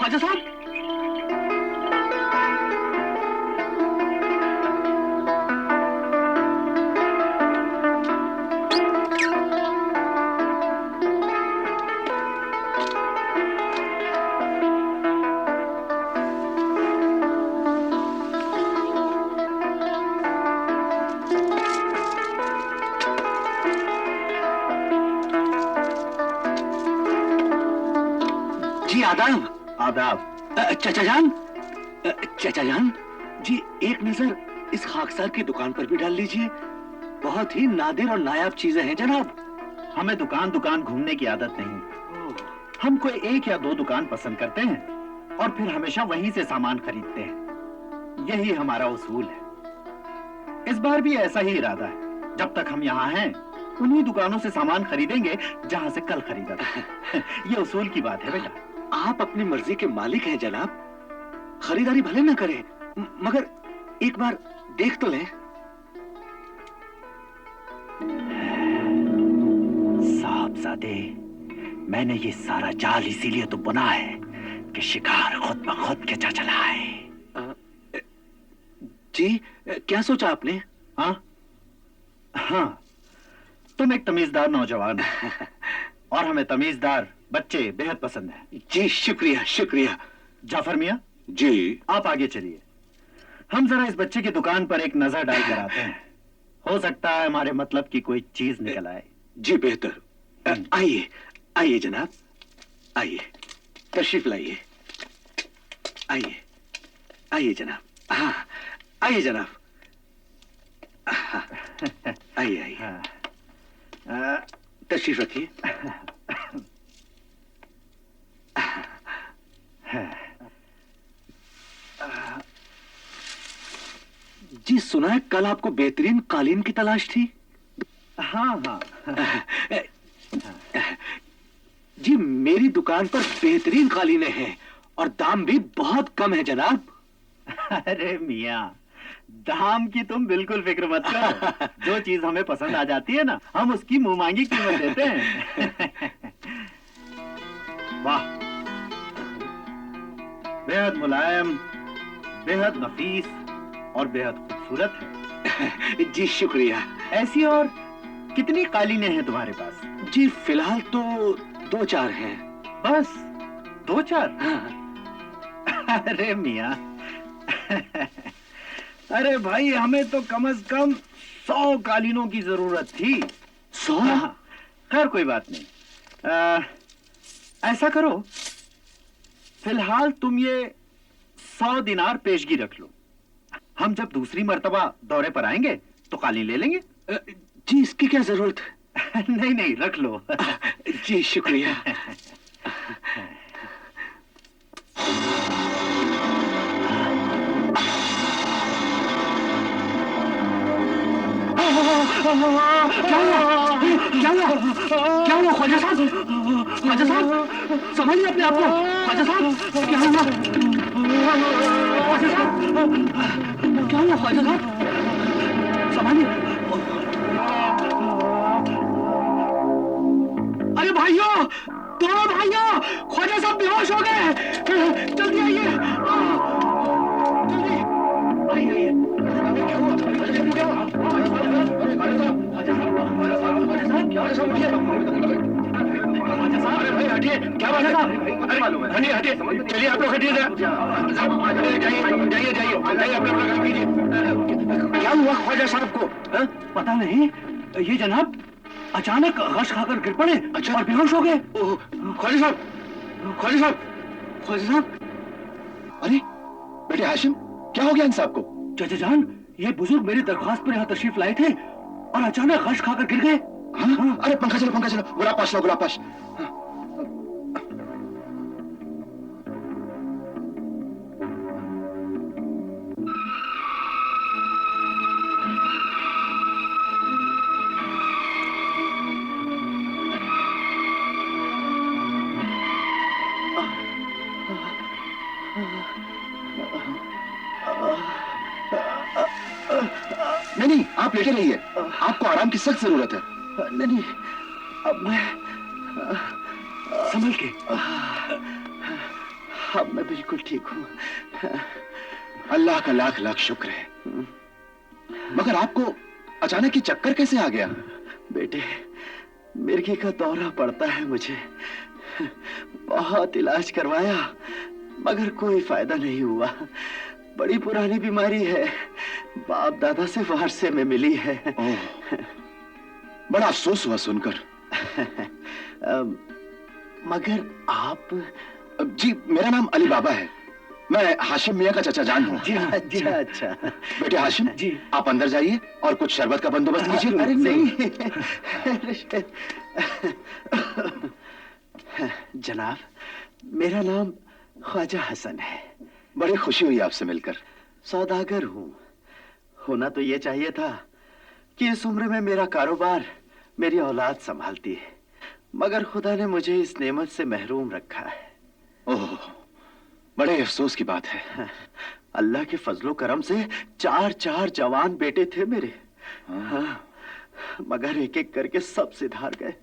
ख्वाजा साहब। जी आदाब। आदाब। चाचा जान, चाचा जान जी, एक नजर इस खाकसार की दुकान पर भी डाल लीजिए। बहुत ही नादिर और नायाब चीजें हैं जनाब। हमें दुकान दुकान घूमने की आदत नहीं। हम कोई एक या दो दुकान पसंद करते हैं और फिर हमेशा वहीं से सामान खरीदते हैं। यही हमारा उसूल है। इस बार भी ऐसा ही इरादा है। जब तक हम यहाँ हैं, उन्हीं दुकानों से सामान खरीदेंगे जहाँ से कल खरीदा था। ये उसूल की बात है बेटा। आप अपनी मर्जी के मालिक हैं जनाब। खरीदारी भले ना करें, मगर एक बार देख तो लें। साहबजादे, मैंने ये सारा जाल इसीलिए तो बुना है कि शिकार खुद ब खुद खिंचा चला है। जी, क्या सोचा आपने? हाँ हाँ, तुम एक तमीजदार नौजवान हो और हमें तमीजदार बच्चे बेहद पसंद हैं। जी शुक्रिया शुक्रिया। जाफर मियाँ जी, आप आगे चलिए। हम जरा इस बच्चे की दुकान पर एक नजर डाल कर आते हैं। हो सकता है हमारे मतलब की कोई चीज निकल आए। जी बेहतर। आइए आइए जनाब, आइए, तशरीफ लाइए। आइए आइए जनाब। हाँ आइए जनाब। आइए आइए, तशरीफ रखिए। जी सुना है कल आपको बेहतरीन कालीन की तलाश थी। हाँ हाँ। जी मेरी दुकान पर बेहतरीन कालीनें हैं और दाम भी बहुत कम है जनाब। अरे मियाँ, दाम की तुम बिल्कुल फिक्र मत करो। जो चीज हमें पसंद आ जाती है ना, हम उसकी मुंह मांगी कीमत देते हैं। वाह, बेहद मुलायम, बेहद नफीस और बेहद खूबसूरत है। जी शुक्रिया। ऐसी और कितनी कालीनें हैं तुम्हारे पास? जी फिलहाल तो 2-4 हैं। बस 2-4? हाँ। अरे मियाँ, अरे भाई, हमें तो कम से कम 100 कालीनों की जरूरत थी। 100? खैर कोई बात नहीं। ऐसा करो, फिलहाल तुम ये 100 दिनार पेशगी रख लो। हम जब दूसरी मर्तबा दौरे पर आएंगे तो कालीन ले लेंगे। जी इसकी क्या जरूरत है? नहीं नहीं, रख लो। जी शुक्रिया। क्या हुआ? क्या हुआ? क्या हुआ ख्वाजा साहब? ख्वाजा साहब संभालिए अपने आप को। ख्वाजा साहब क्या हुआ? ख्वाजा साहब क्या हुआ? ख्वाजा साहब संभालिए। अरे भाइयों, दोनों भाइयों, ख्वाजा साहब बेहोश हो गए। जल्दी आइए, जल्दी आइए। क्या हुआ? क्या हुआ? अरे भाई हटिए, क्या बात है? हटिए हटिए, चलिए आप लोग हटिए जरा। जाइए जाइए जाइए, अपना काम कीजिए। क्या हुआ ख्वाजा साहब को? पता नहीं, ये जनाब अचानक गश खाकर गिर पड़े। अच्छा। और बेहोश हो गए। ख्वाजा साहब, ख्वाजा साहब, ख्वाजा साहब। अरे बेटे हाशिम, क्या हो गया इन साहब को? चाचा जान, ये बुजुर्ग मेरी दरख्वास्त पर यहाँ तशरीफ लाए थे और अचानक गश खाकर गिर गए। हाँ? अरे पंखा चलो, गुलाब पाश लो, गुलाब पाश। नहीं, आप लेटे रहिए, आपको आराम की सख्त जरूरत है। नहीं, अब मैं संभल के। अब मैं बिल्कुल ठीक हूँ। अल्लाह का लाख लाख शुक्र है। मगर आपको अचानक ये चक्कर कैसे आ गया? बेटे, मिर्गी का दौरा पड़ता है मुझे। बहुत इलाज करवाया मगर कोई फायदा नहीं हुआ। बड़ी पुरानी बीमारी है, बाप दादा से वारसे में मिली है। ओह, बड़ा अफसोस हुआ सुनकर। मगर आप? जी, मेरा नाम अली बाबा है। मैं हाशिम मियाँ का चचा जान हूँ। जी अच्छा अच्छा। बेटे हाशिम जी, आप अंदर जाइए और कुछ शरबत का बंदोबस्त कीजिए। अरे नहीं जनाब, मेरा नाम ख्वाजा हसन है। बड़ी खुशी हुई आपसे मिलकर। सौदागर हूँ। होना तो ये चाहिए था कि इस उम्र में मेरा कारोबार मेरी औलाद संभालती है, मगर खुदा ने मुझे इस नेमत से महरूम रखा है। ओह, बड़े अफसोस की बात है। अल्लाह के फजलो करम से 4 जवान बेटे थे मेरे। हाँ, मगर एक एक करके सब सिधार गए।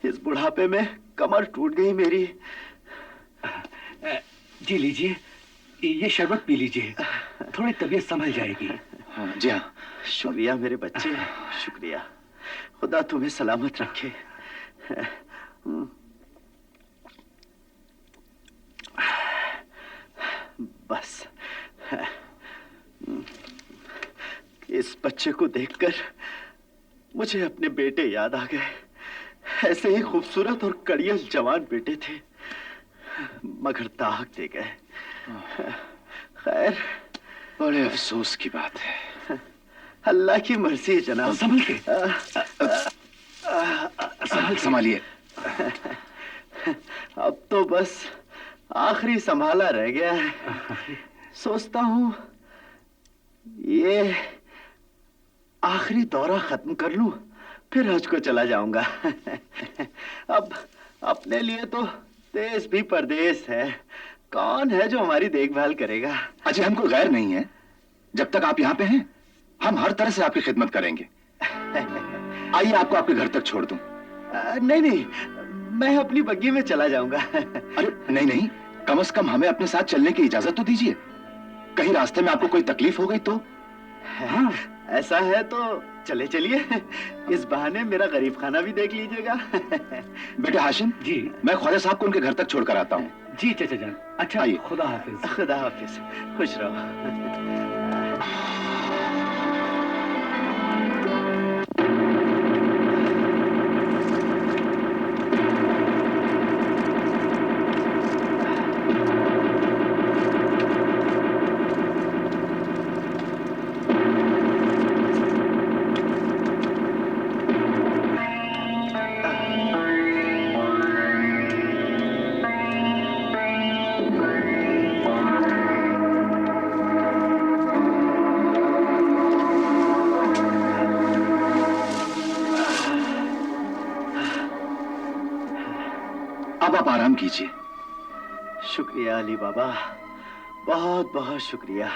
इस बुढ़ापे में कमर टूट गई मेरी। जी लीजिए, ये शरबत पी लीजिए, थोड़ी तबीयत संभल जाएगी। हाँ, जी हाँ। शुक्रिया मेरे बच्चे, शुक्रिया। खुदा तुम्हें सलामत रखे। बस इस बच्चे को देखकर मुझे अपने बेटे याद आ गए। ऐसे ही खूबसूरत और कड़ियल जवान बेटे थे, मगर दाग दे गए। खैर, बड़े अफसोस की बात है। अल्लाह की मर्जी है जनाब। संभल के, संभालिए। अब तो बस आखिरी संभाला रह गया है। सोचता हूँ ये आखिरी दौरा खत्म कर लूं, फिर हज को चला जाऊंगा। अब अपने लिए तो देश भी परदेश है, कौन है जो हमारी देखभाल करेगा? अजय, हम कोई गैर नहीं है। जब तक आप यहाँ पे हैं, हम हर तरह से आपकी खिदमत करेंगे। आइए, आपको आपके घर तक छोड़ दूं। नहीं नहीं, मैं अपनी बग्गी में चला जाऊंगा। अरे नहीं नहीं, कम से कम हमें अपने साथ चलने की इजाजत तो दीजिए। कहीं रास्ते में आपको कोई तकलीफ हो गई तो? हाँ, ऐसा है तो चले चलिए। इस बहाने मेरा गरीब खाना भी देख लीजिएगा। बेटे हाशिम जी, मैं ख्वाजा साहब को उनके घर तक छोड़ कर आता हूँ। जी चाचा जान। अच्छा, आइए। खुदा हाफिज। खुदा हाफिज, खुश रहो। अब आप आराम कीजिए। शुक्रिया अली बाबा, बहुत बहुत शुक्रिया।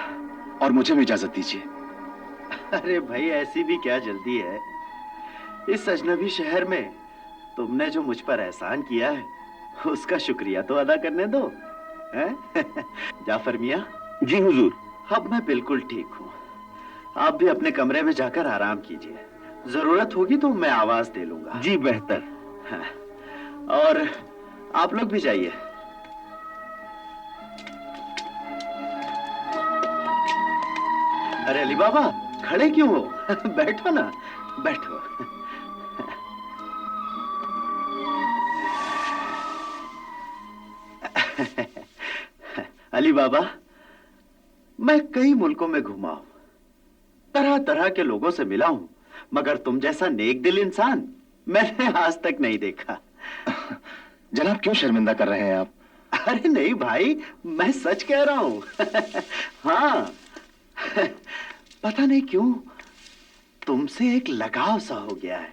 और मुझे भी इजाजत दीजिए। अरे भाई, ऐसी भी क्या जल्दी है? इस अजनबी शहर में तुमने जो मुझ पर एहसान किया है, उसका शुक्रिया तो अदा करने दो। हैं? जाफर मियाँ। जी हुजूर। अब मैं बिल्कुल ठीक हूँ। आप भी अपने कमरे में जाकर आराम कीजिए। जरूरत होगी तो मैं आवाज दे लूंगा। जी बेहतर। हाँ। और आप लोग भी जाइए। अरे अली बाबा, खड़े क्यों हो? बैठो ना, बैठो। अली बाबा, मैं कई मुल्कों में घूमा हूं, तरह तरह के लोगों से मिला हूं, मगर तुम जैसा नेक दिल इंसान मैंने आज तक नहीं देखा। जनाब, क्यों शर्मिंदा कर रहे हैं आप? अरे नहीं भाई, मैं सच कह रहा हूं। हाँ, पता नहीं क्यों तुमसे एक लगाव सा हो गया है।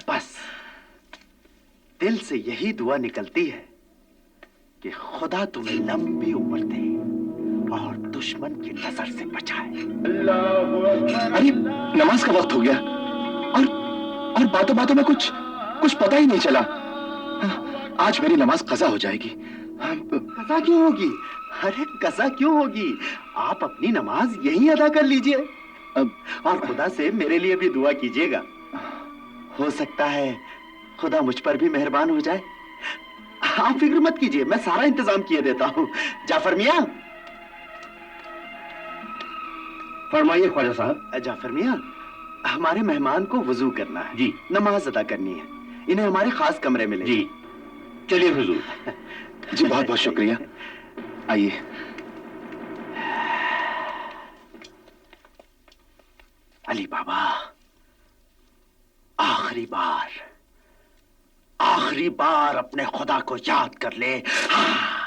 बस दिल से यही दुआ निकलती है कि खुदा तुम्हें लंबी उम्र दे और दुश्मन की नजर से बचाए। अरे नमाज का वक्त हो गया और बातों बातों में कुछ पता ही नहीं चला। आज मेरी नमाज कज़ा हो जाएगी। कज़ा क्यों होगी? अरे कज़ा क्यों होगी? आप अपनी नमाज यहीं अदा कर लीजिए और खुदा से मेरे लिए भी दुआ कीजिएगा। हो सकता है खुदा मुझ पर भी मेहरबान हो जाए। आप फिक्र मत कीजिए, मैं सारा इंतजाम किए देता हूँ। जाफर मियाँ। फरमाइए ख्वाजा साहब। जाफर मियाँ, हमारे मेहमान को वजू करना है जी। नमाज अदा करनी है। इन्हें हमारे खास कमरे में ले जी चलिए हुजूर। जी बहुत बहुत शुक्रिया। आइए। अली बाबा, आखिरी बार अपने खुदा को याद कर ले। हाँ।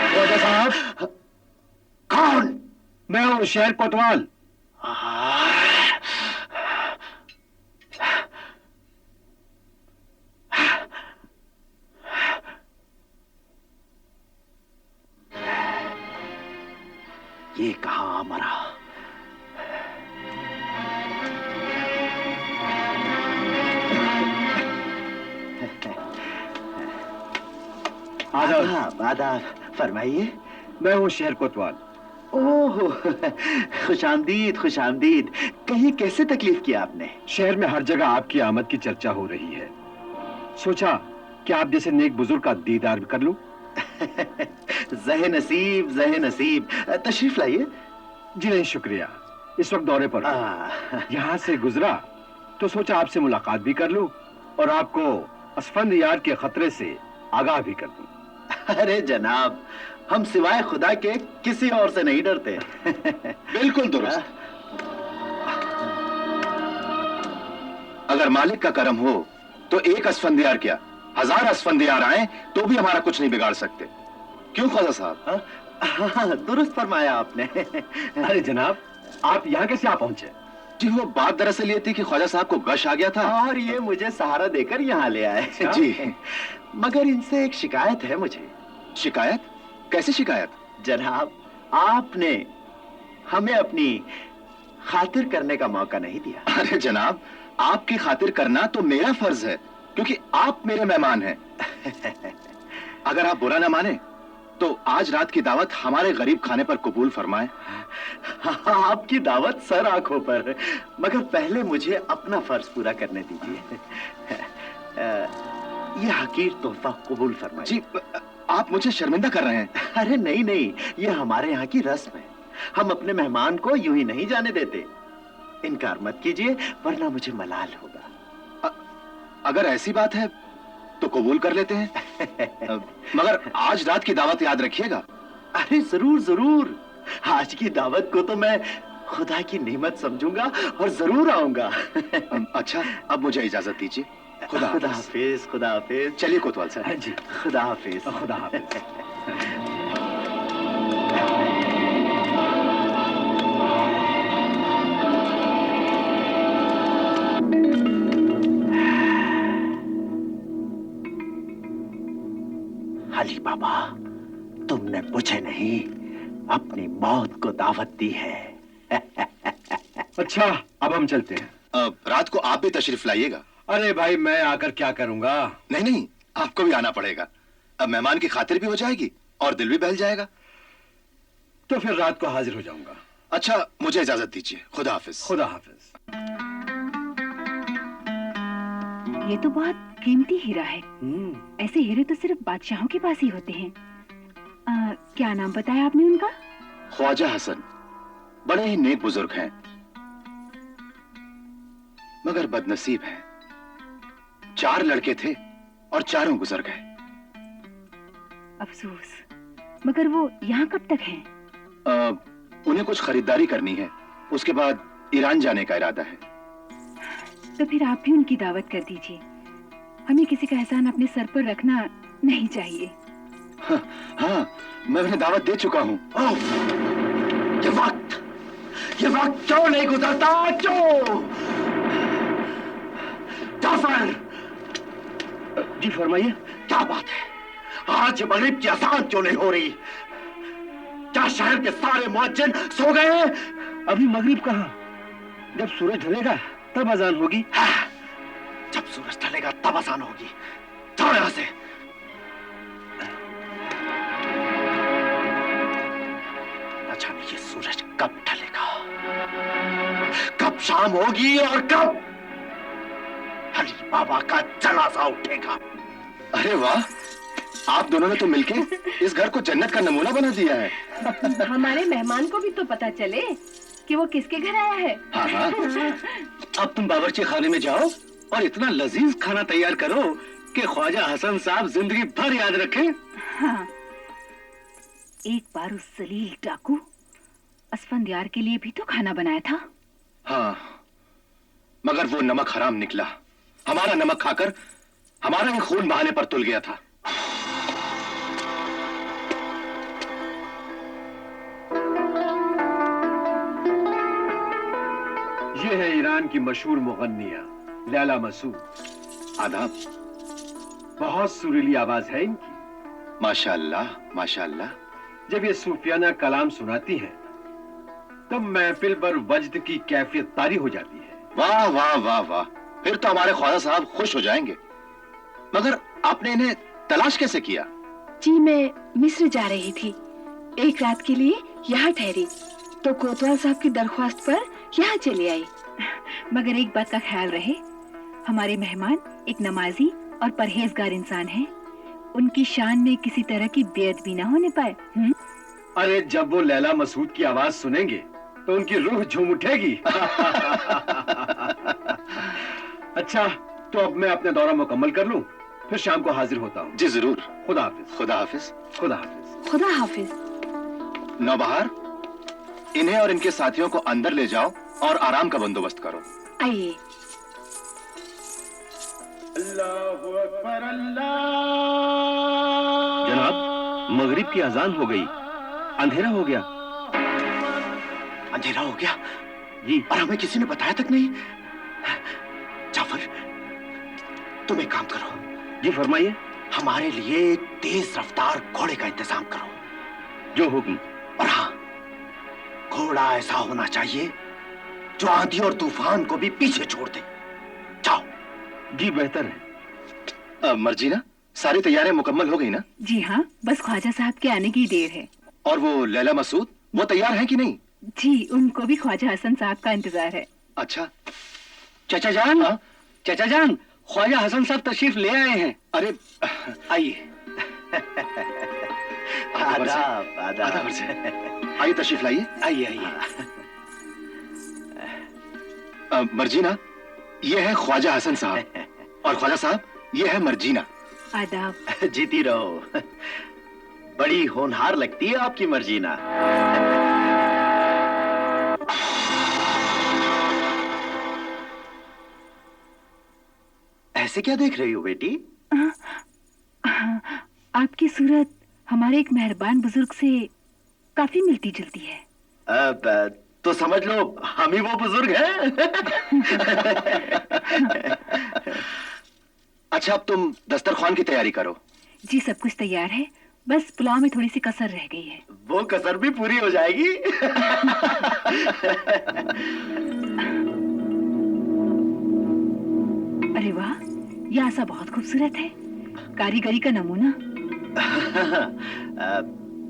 ख्वाजा साहब। कौन? मैं हूँ शेर कोतवाल। ये कहाँ मरा? आदाब आदाब, फरमाइए। मैं हूँ शेर कोतवाल। ओह, खुशामदीद खुशामदीद। कहीं कैसे तकलीफ किया आपने? शहर में हर जगह आपकी आमद की चर्चा हो रही है, सोचा कि आप जैसे नेक बुजुर्ग का दीदार कर लूं। जहे नसीब जहे नसीब। तशरीफ लाइए। जी नहीं शुक्रिया, इस वक्त दौरे पर हूं। यहाँ से गुजरा तो सोचा आपसे मुलाकात भी कर लूं और आपको असफंद यार के खतरे से आगाह भी कर दूं। अरे जनाब, हम सिवाय खुदा के किसी और से नहीं डरते। बिल्कुल दुरुस्त। अगर मालिक का करम हो तो एक असफंदियार क्या 1000 असफंदियार आए तो भी हमारा कुछ नहीं बिगाड़ सकते। क्यों ख्वाजा साहब? हाँ, दुरुस्त फरमाया आपने। अरे जनाब, आप यहाँ कैसे आ पहुंचे? जी वो बात दरअसल ये थी कि ख्वाजा साहब को गश आ गया था और ये मुझे सहारा देकर यहाँ ले आए। जी। मगर इनसे एक शिकायत है मुझे। शिकायत? कैसी शिकायत? जनाब, आपने हमें अपनी खातिर करने का मौका नहीं दिया। अरे जनाब, आपकी खातिर करना तो मेरा फर्ज है क्योंकि आप मेरे मेहमान हैं। अगर आप बुरा ना माने तो आज रात की दावत हमारे गरीब खाने पर कबूल फरमाएं। आपकी दावत सर आंखों पर, मगर पहले मुझे अपना फर्ज पूरा करने दीजिए। यह हकीर तोहफा कबूल फरमाइए। जी, आप मुझे शर्मिंदा कर रहे हैं। अरे नहीं नहीं, यह हमारे यहाँ की रस्म है। हम अपने मेहमान को यूं ही नहीं जाने देते। इनकार मत कीजिए वरना मुझे मलाल होगा। अगर ऐसी बात है तो कबूल कर लेते हैं। मगर आज रात की दावत याद रखिएगा। अरे जरूर जरूर, आज की दावत को तो मैं खुदा की नेमत समझूंगा और जरूर आऊंगा। अच्छा, अब मुझे इजाजत दीजिए। खुदा हाफिज। खुदा हाफिज। चलिए कोतवाल साहब। जी, खुदा हाफिज। खुदा हाफिज। अली बाबा, तुमने मुझे नहीं अपनी मौत को दावत दी है। अच्छा, अब हम चलते हैं। रात को आप भी तशरीफ लाइएगा। अरे भाई, मैं आकर क्या करूंगा? नहीं नहीं, आपको भी आना पड़ेगा। अब मेहमान की खातिर भी हो जाएगी और दिल भी बहल जाएगा। तो फिर रात को हाजिर हो जाऊंगा। अच्छा, मुझे इजाजत दीजिए। खुदा हाफिज। खुदा हाफिज। ये तो बहुत कीमती हीरा है। ऐसे हीरे तो सिर्फ बादशाहों के पास ही होते हैं। क्या नाम बताया आपने उनका? ख्वाजा हसन। बड़े ही नेक बुजुर्ग हैं, मगर बदनसीब हैं। 4 लड़के थे और चारों गुजर गए। अफसोस, मगर वो यहाँ कब तक हैं? उन्हें कुछ खरीदारी करनी है, उसके बाद ईरान जाने का इरादा है। तो फिर आप भी उनकी दावत कर दीजिए। हमें किसी का एहसान अपने सर पर रखना नहीं चाहिए। हाँ, मैं उन्हें दावत दे चुका हूँ। ये वक्त क्यों नहीं गुजरता? क्यों? जाफर, जी फरमाइए। क्या बात है, आज मगरिब की अज़ान क्यों नहीं हो रही? क्या शहर के सारे मुअज्जिन सो गए? अभी मगरिब कहाँ, जब सूरज ढलेगा तब अजान होगी। हाँ, जब सूरज ढलेगा तब अज़ान होगी। जाओ यहां से। न जाने ये सूरज कब ढलेगा, कब शाम होगी और कब अली बाबा का जनाजा उठेगा। अरे वाह, आप दोनों ने तो मिलके इस घर को जन्नत का नमूना बना दिया है। हमारे मेहमान को भी तो पता चले कि वो किसके घर आया है। हाँ हाँ। अब तुम बावर्ची खाने में जाओ और इतना लजीज खाना तैयार करो कि ख्वाजा हसन साहब जिंदगी भर याद रखें। हाँ, एक बार उस जलील डाकू असफंदयार के लिए भी तो खाना बनाया था। हाँ, मगर वो नमक हराम निकला। हमारा नमक खाकर हमारा ही खून बहाने पर तुल गया था। ये है ईरान की मशहूर मुगन्निया लैला मसूद। आदाब। बहुत सुरीली आवाज है इनकी। माशाअल्लाह, माशाअल्लाह। जब ये सूफियाना कलाम सुनाती हैं, तब महफिल पर वज्द की कैफियत तारी हो जाती है। वाह वाह वाह वाह, फिर तो हमारे ख्वाजा साहब खुश हो जाएंगे। मगर आपने इन्हें तलाश कैसे किया? जी, मैं मिस्र जा रही थी, एक रात के लिए यहाँ ठहरी तो कोतवाल साहब की दरख्वास्त पर यहाँ चली आई। मगर एक बात का ख्याल रहे, हमारे मेहमान एक नमाजी और परहेजगार इंसान हैं। उनकी शान में किसी तरह की बेअदबी ना होने पाए। अरे जब वो लैला मसूद की आवाज सुनेंगे तो उनकी रूह झूम उठेगी। अच्छा, तो अब मैं अपना दौरा मुकम्मल कर लूं, फिर शाम को हाजिर होता हूँ। जी जरूर। खुदा हाफिज। खुदा हाफिज। खुदा हाफिज। खुदा हाफिज। नौबहार, इन्हें और इनके साथियों को अंदर ले जाओ और आराम का बंदोबस्त करो। आइए। जनाब, मगरिब की अजान हो गई, अंधेरा हो गया। अंधेरा हो गया जी। और हमें किसी ने बताया तक नहीं। जाफर, तुम एक काम करो। जी फरमाइए। हमारे लिए तेज रफ्तार घोड़े का इंतजाम करो। जो हुक्म। और हाँ, घोड़ा ऐसा होना चाहिए जो आंधी और तूफान को भी पीछे छोड़ दे। जाओ। जी बेहतर है। मर्जीना, सारी तैयारियां मुकम्मल हो गई ना? जी हाँ, बस ख्वाजा साहब के आने की देर है। और वो लैला मसूद, वो तैयार हैं कि नहीं? जी, उनको भी ख्वाजा हसन साहब का इंतजार है। अच्छा। चाचा जान, हाँ? चाचा जान, ख्वाजा हसन साहब तशरीफ ले आए हैं। अरे आइए। आदाब, आदाब। आइए, तशरीफ लाइए। आइए आइए। मर्जीना, ये है ख्वाजा हसन साहब और ख्वाजा साहब ये है मर्जीना। आदाब। जीती रहो। बड़ी होनहार लगती है आपकी मर्जीना। ऐसे क्या देख रही हो बेटी? आपकी सूरत हमारे एक मेहरबान बुजुर्ग से काफी मिलती जुलती है। अब तो समझ लो हम ही वो बुजुर्ग हैं। अच्छा, अब तुम दस्तरखान की तैयारी करो। जी, सब कुछ तैयार है, बस पुलाव में थोड़ी सी कसर रह गई है। वो कसर भी पूरी हो जाएगी। अरे वाह, यह आसा बहुत खूबसूरत है, कारीगरी का नमूना।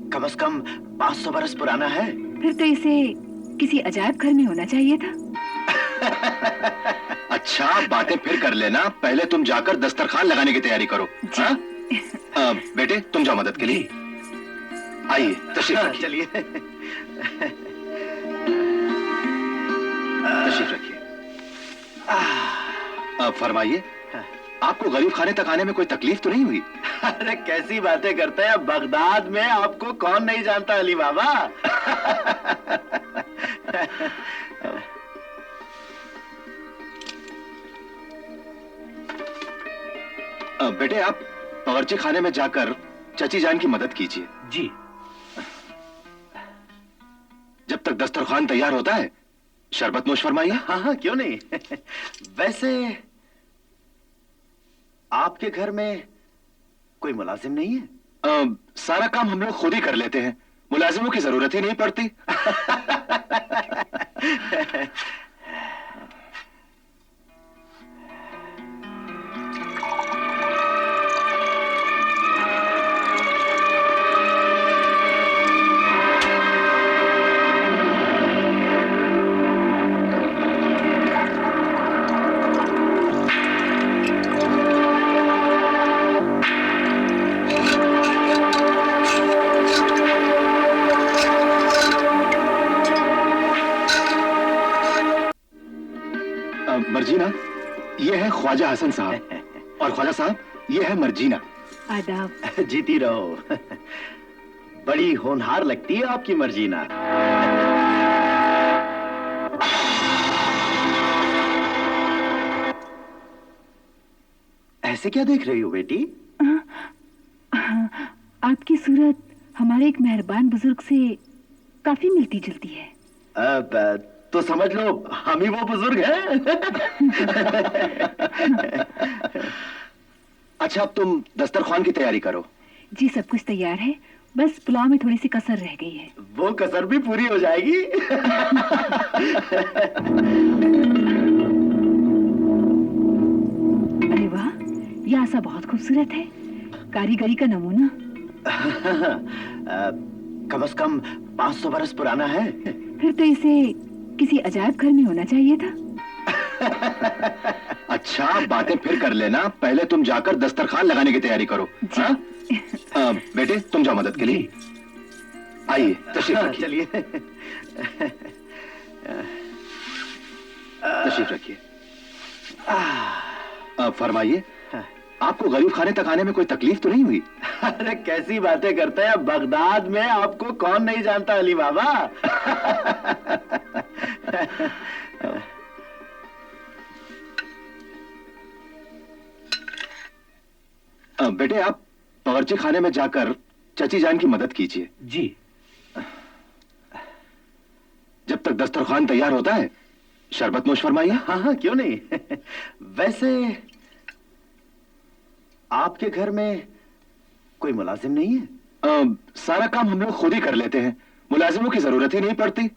कम से कम 500 बरस पुराना है। फिर तो इसे किसी अजायब घर में होना चाहिए था। अच्छा, बातें फिर कर लेना, पहले तुम जाकर दस्तरखान लगाने की तैयारी करो। हाँ? बेटे, तुम जाओ मदद के लिए। आइए, तशरीफ रखिए। चलिए। तशरीफ रखिए। अब फरमाइए, आपको गरीब खाने तक आने में कोई तकलीफ तो नहीं हुई? अरे कैसी बातें करते हैं, बगदाद में आपको कौन नहीं जानता अली बाबा। बेटे, आप बावर्ची खाने में जाकर चची जान की मदद कीजिए। जी। जब तक दस्तरखान तैयार होता है, शरबत नोश फरमाइए। हाँ हाँ, क्यों नहीं। वैसे आपके घर में कोई मुलाजिम नहीं है? सारा काम हम लोग खुद ही कर लेते हैं, मुलाजिमों की जरूरत ही नहीं पड़ती। मर्जीना, ये है ख्वाजा हसन साहब, और ख्वाजा साहब ये है मर्जीना। आदाब। जीती रहो। बड़ी होनहार लगती है आपकी मर्जीना। ऐसे क्या देख रही हो बेटी? आपकी सूरत हमारे एक मेहरबान बुजुर्ग से काफी मिलती जुलती है। अब तो समझ लो हम ही वो बुजुर्ग हैं। अच्छा, अब तुम दस्तरखान की तैयारी करो। जी, सब कुछ तैयार है, बस पुलाव में थोड़ी सी कसर रह गई है। वो कसर भी पूरी हो जाएगी। अरे वाह, यह आसा बहुत खूबसूरत है, कारीगरी का नमूना। कम से कम 500 बरस पुराना है। फिर तो इसे किसी अजायब घर में होना चाहिए था। अच्छा, बातें फिर कर लेना, पहले तुम जाकर दस्तरखान लगाने की तैयारी करो। हाँ? बेटे तुम जाओ मदद के लिए। आइए, तशरीफ रखिए। चलिए। तशरीफ रखिए। फरमाइए, आपको गरीब खाने तक आने में कोई तकलीफ तो नहीं हुई? अरे कैसी बातें करते हैं, बगदाद में आपको कौन नहीं जानता अली बाबा। बेटे आप बावर्ची खाने में जाकर चची जान की मदद कीजिए। जी। जब तक दस्तरखान तैयार होता है, शरबत नोश फरमाइए। हाँ हाँ, क्यों नहीं। वैसे आपके घर में कोई मुलाजिम नहीं है? सारा काम हम लोग खुद ही कर लेते हैं, मुलाजिमों की जरूरत ही नहीं पड़ती।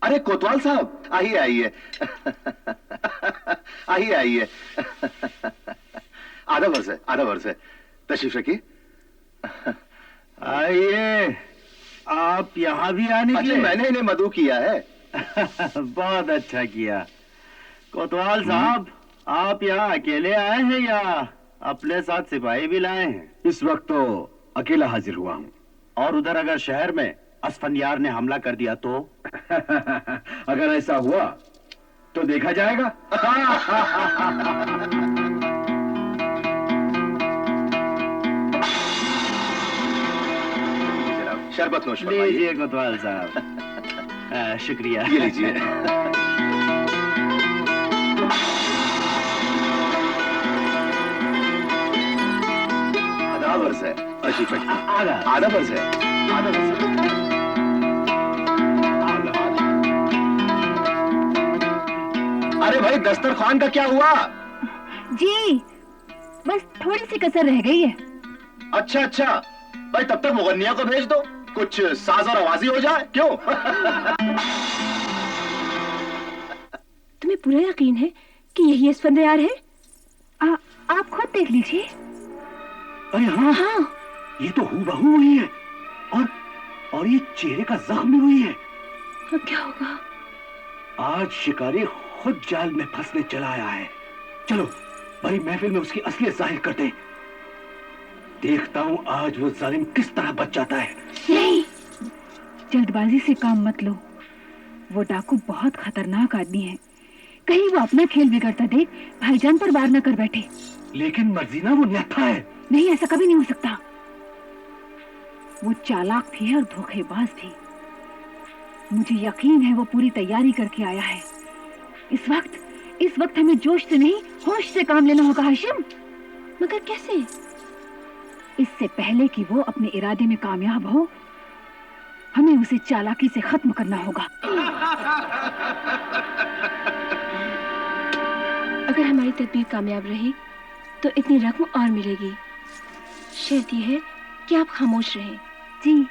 अरे कोतवाल साहब, आइए आइए। आइए आइए। आधा वर्ष है। तशरीफ रखिए। आइए, आप यहाँ भी आने के लिए? मैंने इन्हें मदऊ किया है। बहुत अच्छा किया। कोतवाल साहब, आप यहाँ अकेले आए हैं या अपने साथ सिपाही भी लाए हैं? इस वक्त तो अकेला हाजिर हुआ हूँ। और उधर अगर शहर में असफंयार ने हमला कर दिया तो? अगर ऐसा हुआ तो देखा जाएगा। शरबत नोश फरमाइए। लीजिए कोतवाल साहब। शुक्रिया। ये लीजिए। आधा वर्ष है। आधा वर्ष है। अरे भाई, दस्तरखान का क्या हुआ? जी, बस थोड़ी सी कसर रह गई है। अच्छा भाई, तब तक मुगन्निया को भेज दो, कुछ साज और आवाजी हो जाए। क्यों? तुम्हें पूरा यकीन है कि यही असफंयार है? आप खुद देख लीजिए। अरे हाँ, ये तो हूबहू हुई है, और ये चेहरे का जख्म भी हुई है। क्या होगा? आज शिकारी खुद जाल में फंसने चला आया है। चलो बड़ी महफिल में उसकी असलियत जाहिर करते हैं। देखता हूं आज वो जालिम किस तरह बच जाता है। नहीं, जल्दबाजी से काम मत लो। वो डाकू बहुत खतरनाक आदमी है। कहीं वो अपना खेल बिगड़ता देख भाईजान पर वार न कर बैठे। लेकिन मर्जीना वो न्याथा है। नहीं, ऐसा कभी नहीं हो सकता। वो चालाक भी है और धोखेबाज भी। मुझे यकीन है वो पूरी तैयारी करके आया है। इस वक्त हमें जोश से नहीं होश से काम लेना होगा हाशिम। मगर कैसे? इससे पहले कि वो अपने इरादे में कामयाब हो, हमें उसे चालाकी से खत्म करना होगा। अगर हमारी तदबीर कामयाब रही तो इतनी रकम और मिलेगी। शर्त यह है कि आप खामोश रहें। जी।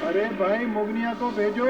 अरे भाई मुगनिया को भेजो।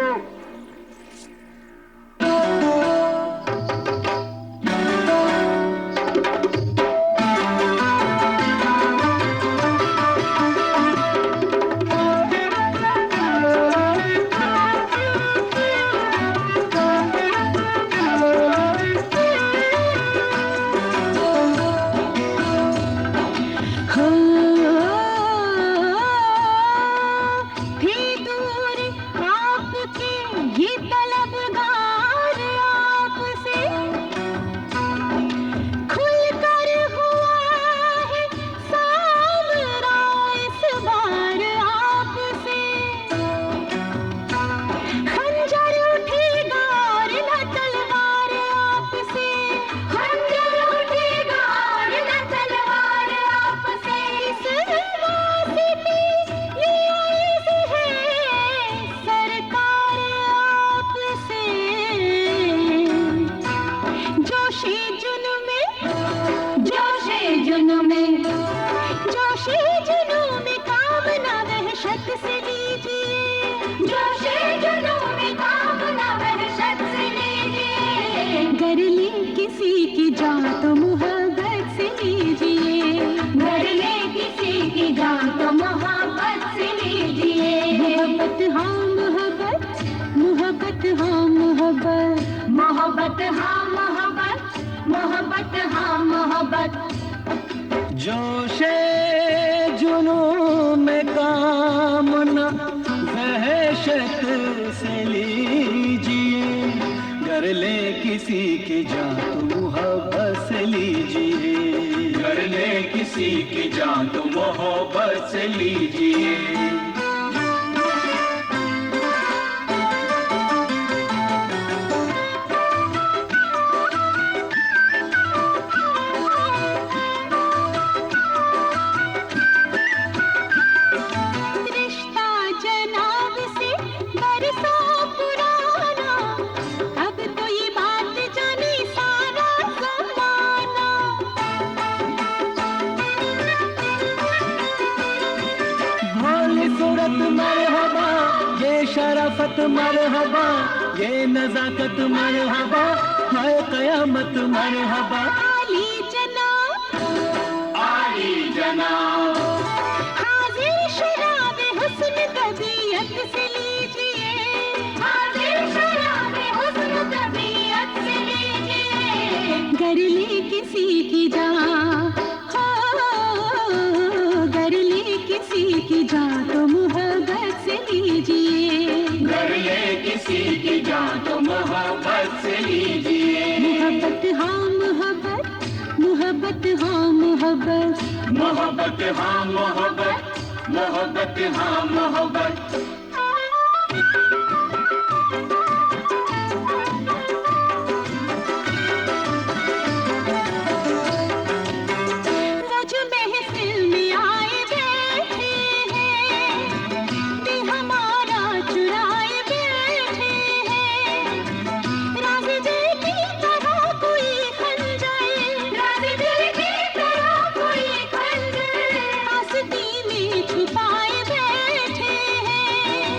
छुपाए बैठे हैं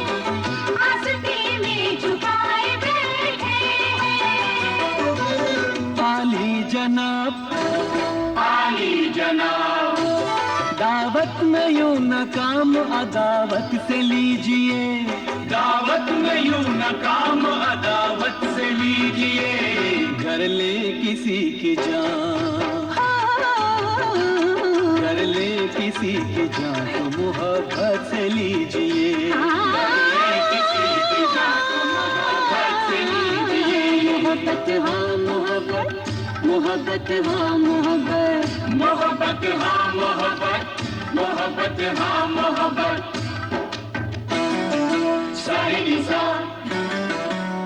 दावत में यूं न काम अदावत से लीजिए, दावत में यूं न काम अदावत से लीजिए, कर ले किसी की जान, कर ले किसी की जान तो मोहब्बत से लीजिए, कर ले किसी की जान तो मोहब्बत से लीजिए। मोहब्बत हाँ मोहब्बत, मोहब्बत हाँ मोहब्बत, मोहब्बत हाँ मोहब्बत, मोहब्बत हाँ मोहब्बत। सारे निशा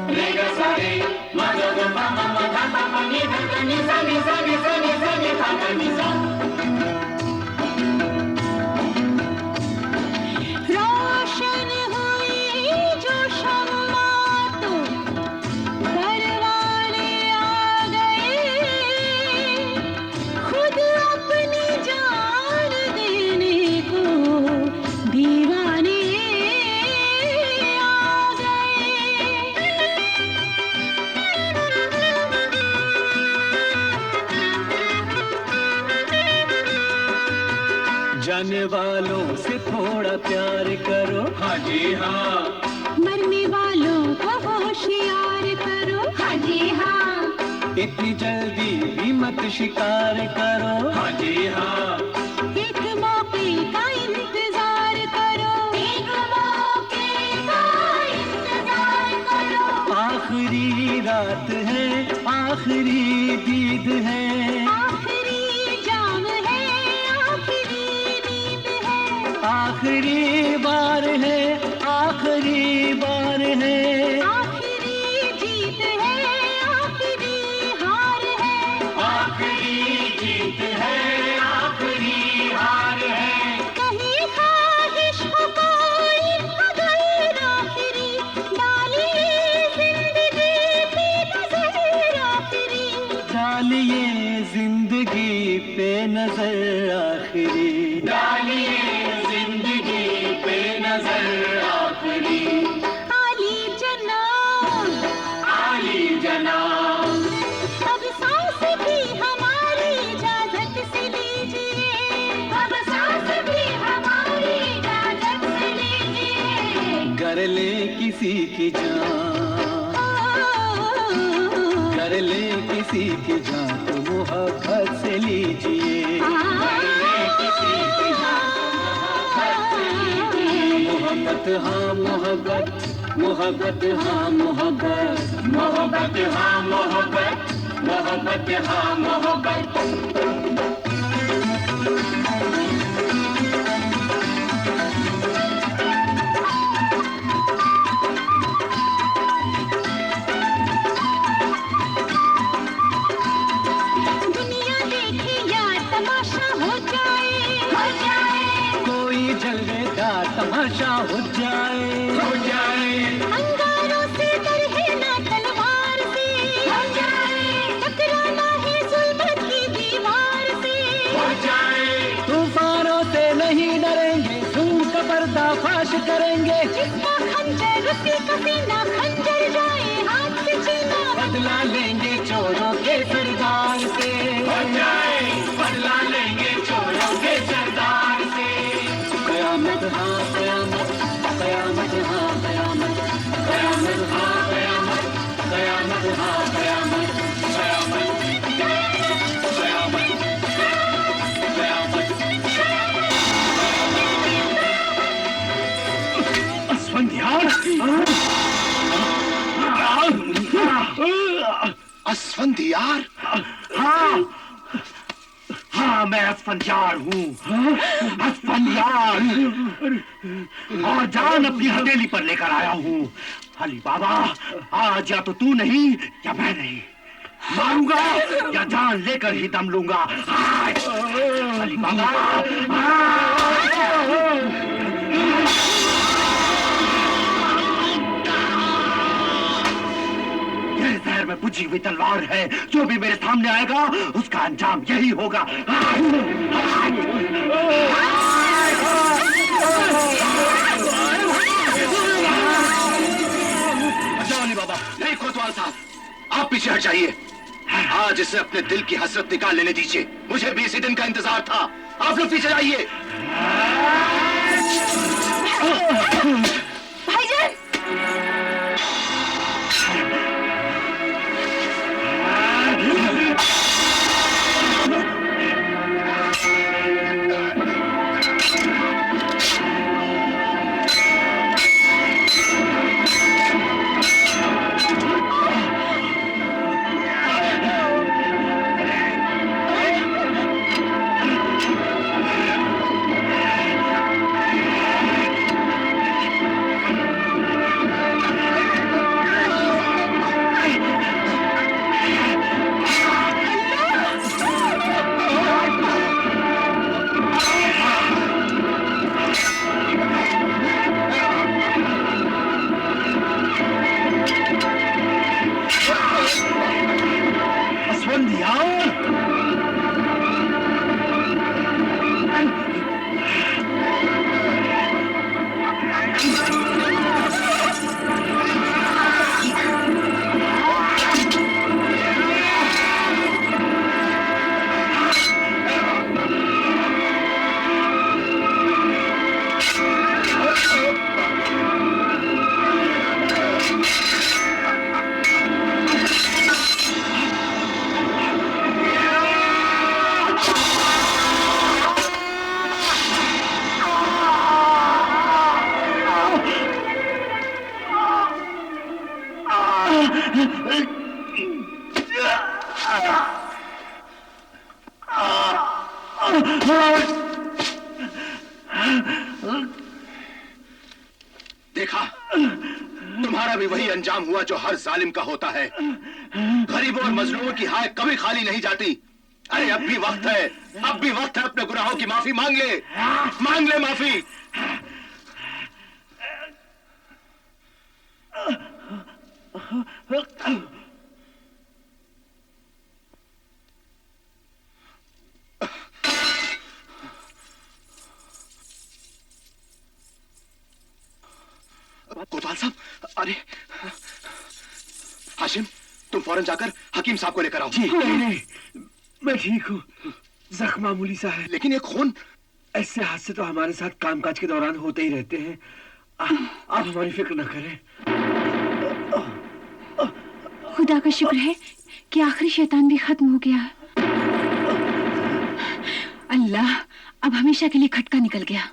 रेगा सारे मजा ग मा मा मा धा धा मा नी धा धा नी सा नी सा नी सा नी सा नी धा धा नी सा। रोशन हुई जो शम्मा तो घरवाले आ गए, खुद अपनी जान देने को दीवाने आ गए। जाने वालों से थोड़ा प्यार करो, हाँ जी हाँ, मरने वालों को होशियार करो, हाँ जी हाँ, इतनी जल्दी भी मत शिकार करो, हाँ जी हाँ, एक मौके का इंतजार करो, एक मौके का इंतजार करो। आखिरी रात है, आखिरी दीद है, आखिरी जाम है, आखिरी नींद है, आखिरी बार है, आखिरी बार है, आखिरी जीत है, आखिरी हार है, आखिरी जीत है, आखिरी हार है। कहीं ख्वाहिश हो कोई अगर आखिरी, डालिए जिंदगी पे नजर आखिरी, डालिए जिंदगी पे नजर आखिरी, डालिए जिंदगी पे नजर आखिरी। आली जनाब, आली जनाब, अब सांस भी हमारी इजाजत से लीजिए, अब सांस भी हमारी इजाजत से लीजिए। कर ले किसी की जान, कर ले किसी की जान तो मोहब्बत से लीजिए, कर ले किसी की जान तो मोहब्बत से लीजिए। मोहब्बत हाँ मोहब्बत, मोहब्बत हाँ मोहब्बत, मोहब्बत हाँ मोहब्बत, मोहब्बत हाँ मोहब्बत। दुनिया देखे या तमाशा हो जाए, हो जाए, कोई जलवेदार तमाशा हो जाए, अंगारों से डर है ना तलवार से, हो जाए, टकराना है जुल्मत की दीवार से, हो जाए, तूफानों से नहीं डरेंगे, जुल्म का पर्दाफाश करेंगे, जिसका खंजर उसी का सीना खंजर जाए हाथ से छीना, बदला लेंगे चोरों के सरदार से, हो जाए, बदला लेंगे चोरों के सरदार से। कयामत हाँ कयामत, कयामत हाँ कयामत, कयामत हाँ कयामत, कयामत हाँ कयामत, कयामत, कयामत, कयामत। असफंदियार, असफंदियार, हाँ हाँ, मैं असफंदियार हूँ, असफंदियार, और जान अपनी हथेली पर लेकर आया हूँ। अली बाबा, आज या तो तू नहीं या मैं नहीं, मारूंगा या जान लेकर ही दम लूंगा। अली बाबा, ये जहर में बुझी हुई तलवार है, जो भी मेरे सामने आएगा उसका अंजाम यही होगा। अली बाबा, नहीं कोतवाल साहब, आप पीछे हट जाइए। आज इसे अपने दिल की हसरत निकाल लेने दीजिए। मुझे भी इसी दिन का इंतजार था। आप लोग पीछे जाइए। भाईजान! देखा, तुम्हारा भी वही अंजाम हुआ जो हर जालिम का होता है। गरीबों और मजलूमों की हाय कभी खाली नहीं जाती। अरे अब भी वक्त है, अब भी वक्त है अपने गुनाहों की माफी मांग ले माफी। कोतवाल साहब, अरे हाशिम, तुम फौरन जाकर हकीम साहब को लेकर आओ। जी, नहीं, मैं ठीक हूँ। जख्म मामूली सा है। लेकिन ये खून? ऐसे हादसे तो हमारे साथ कामकाज के दौरान होते ही रहते हैं। आप हमारी फिक्र न करें। खुदा का शुक्र है कि आखिरी शैतान भी खत्म हो गया। अल्लाह, अब हमेशा के लिए खटका निकल गया।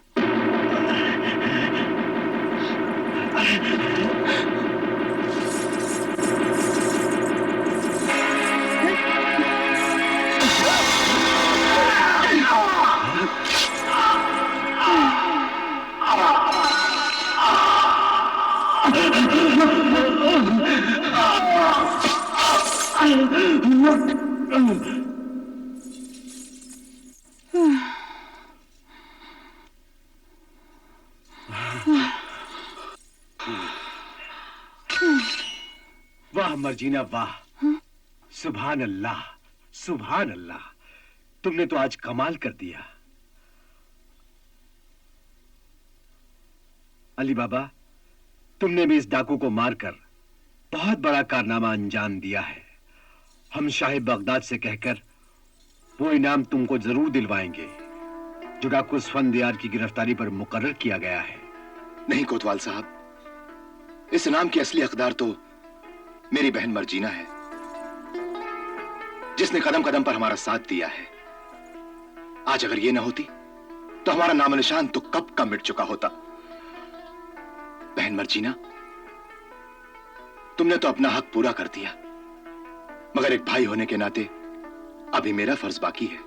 वाह मर्जीना वाह, सुभान अल्लाह, सुभान अल्लाह, तुमने तो आज कमाल कर दिया। अली बाबा, तुमने भी इस डाकू को मारकर बहुत बड़ा कारनामा अंजाम दिया है। हम शाह बगदाद से कहकर वो इनाम तुमको जरूर दिलवाएंगे जो डाकू स्फंदियार की गिरफ्तारी पर मुकर्रर किया गया है। नहीं कोतवाल साहब, इस इनाम की असली हकदार तो मेरी बहन मर्जीना है, जिसने कदम कदम पर हमारा साथ दिया है। आज अगर ये ना होती तो हमारा नाम निशान तो कब का मिट चुका होता। बहन मर्जीना, तुमने तो अपना हक पूरा कर दिया, मगर एक भाई होने के नाते अभी मेरा फर्ज बाकी है।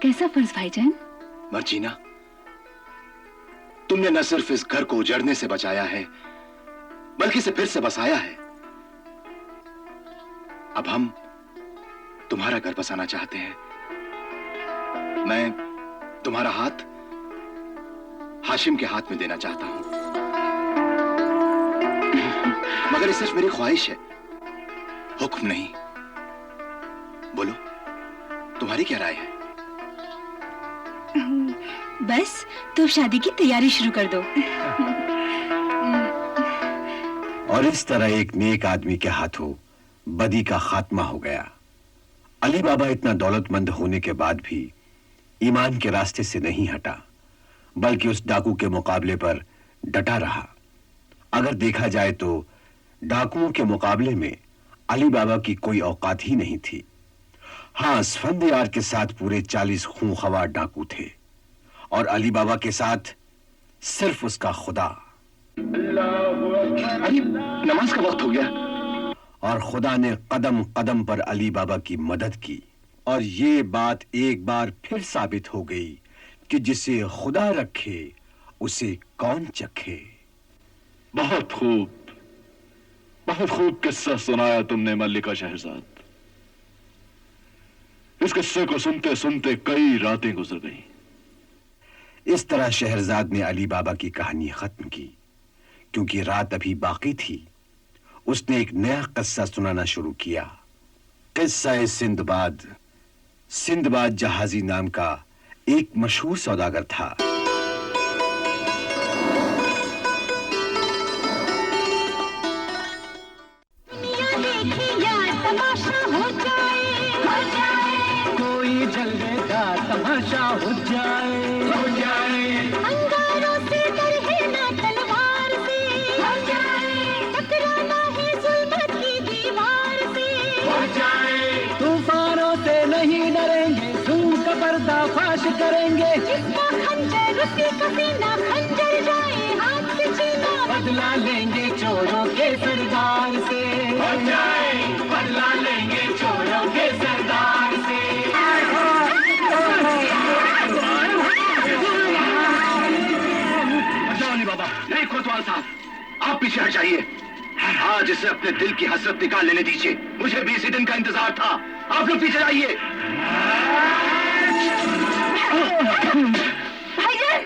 कैसा फर्ज भाईजान? मर्जीना, तुमने न सिर्फ इस घर को उजड़ने से बचाया है, बल्कि इसे फिर से बसाया है। अब हम तुम्हारा घर बसाना चाहते हैं। मैं तुम्हारा हाथ हाशिम के हाथ में देना चाहता हूं, मगर ये सिर्फ मेरी ख्वाहिश है, हुक्म नहीं। बोलो, तुम्हारी क्या राय है? बस तो शादी की तैयारी शुरू कर दो। और इस तरह एक नेक आदमी के हाथों बदी का खात्मा हो गया। अली बाबा इतना दौलतमंद होने के बाद भी ईमान के रास्ते से नहीं हटा, बल्कि उस डाकू के मुकाबले पर डटा रहा। अगर देखा जाए तो डाकुओं के मुकाबले में अली बाबा की कोई औकात ही नहीं थी। हां, असफंदयार के साथ पूरे 40 खूंखवार डाकू थे और अली बाबा के साथ सिर्फ उसका खुदा। अरे नमाज का वक्त हो गया। और खुदा ने कदम कदम पर अली बाबा की मदद की और ये बात एक बार फिर साबित हो गई कि जिसे खुदा रखे उसे कौन चखे। बहुत खूब किस्सा सुनाया तुमने मल्लिका शहजाद। इस किस्से को सुनते सुनते कई रातें गुजर गईं। इस तरह शहरजाद ने अली बाबा की कहानी खत्म की। क्योंकि रात अभी बाकी थी, उसने एक नया किस्सा सुनाना शुरू किया। किस्सा सिंदबाद। सिंदबाद जहाजी नाम का एक मशहूर सौदागर था। कोई जलवेगा तमाशा हो जाए अंगारों से डर है ना तलवार से हो जाए, टकराना है जुल्मत की दीवार से हो जाए, तूफानों से नहीं डरेंगे, जुल्म का पर्दाफाश करेंगे, जिसका खंजर उसी का सीना खंजर जाए हाथ से छीना, बदला लेंगे चोरों के सरदार से हो जाए, बदला लेंगे चोरों के सरदार से। बाबा, नहीं कोतवाल साहब, आप पीछे हट जाइए। आज इसे अपने दिल की हसरत निकाल लेने दीजिए। मुझे भी इसी दिन का इंतजार था। आप लोग पीछे जाइए। भाईजान!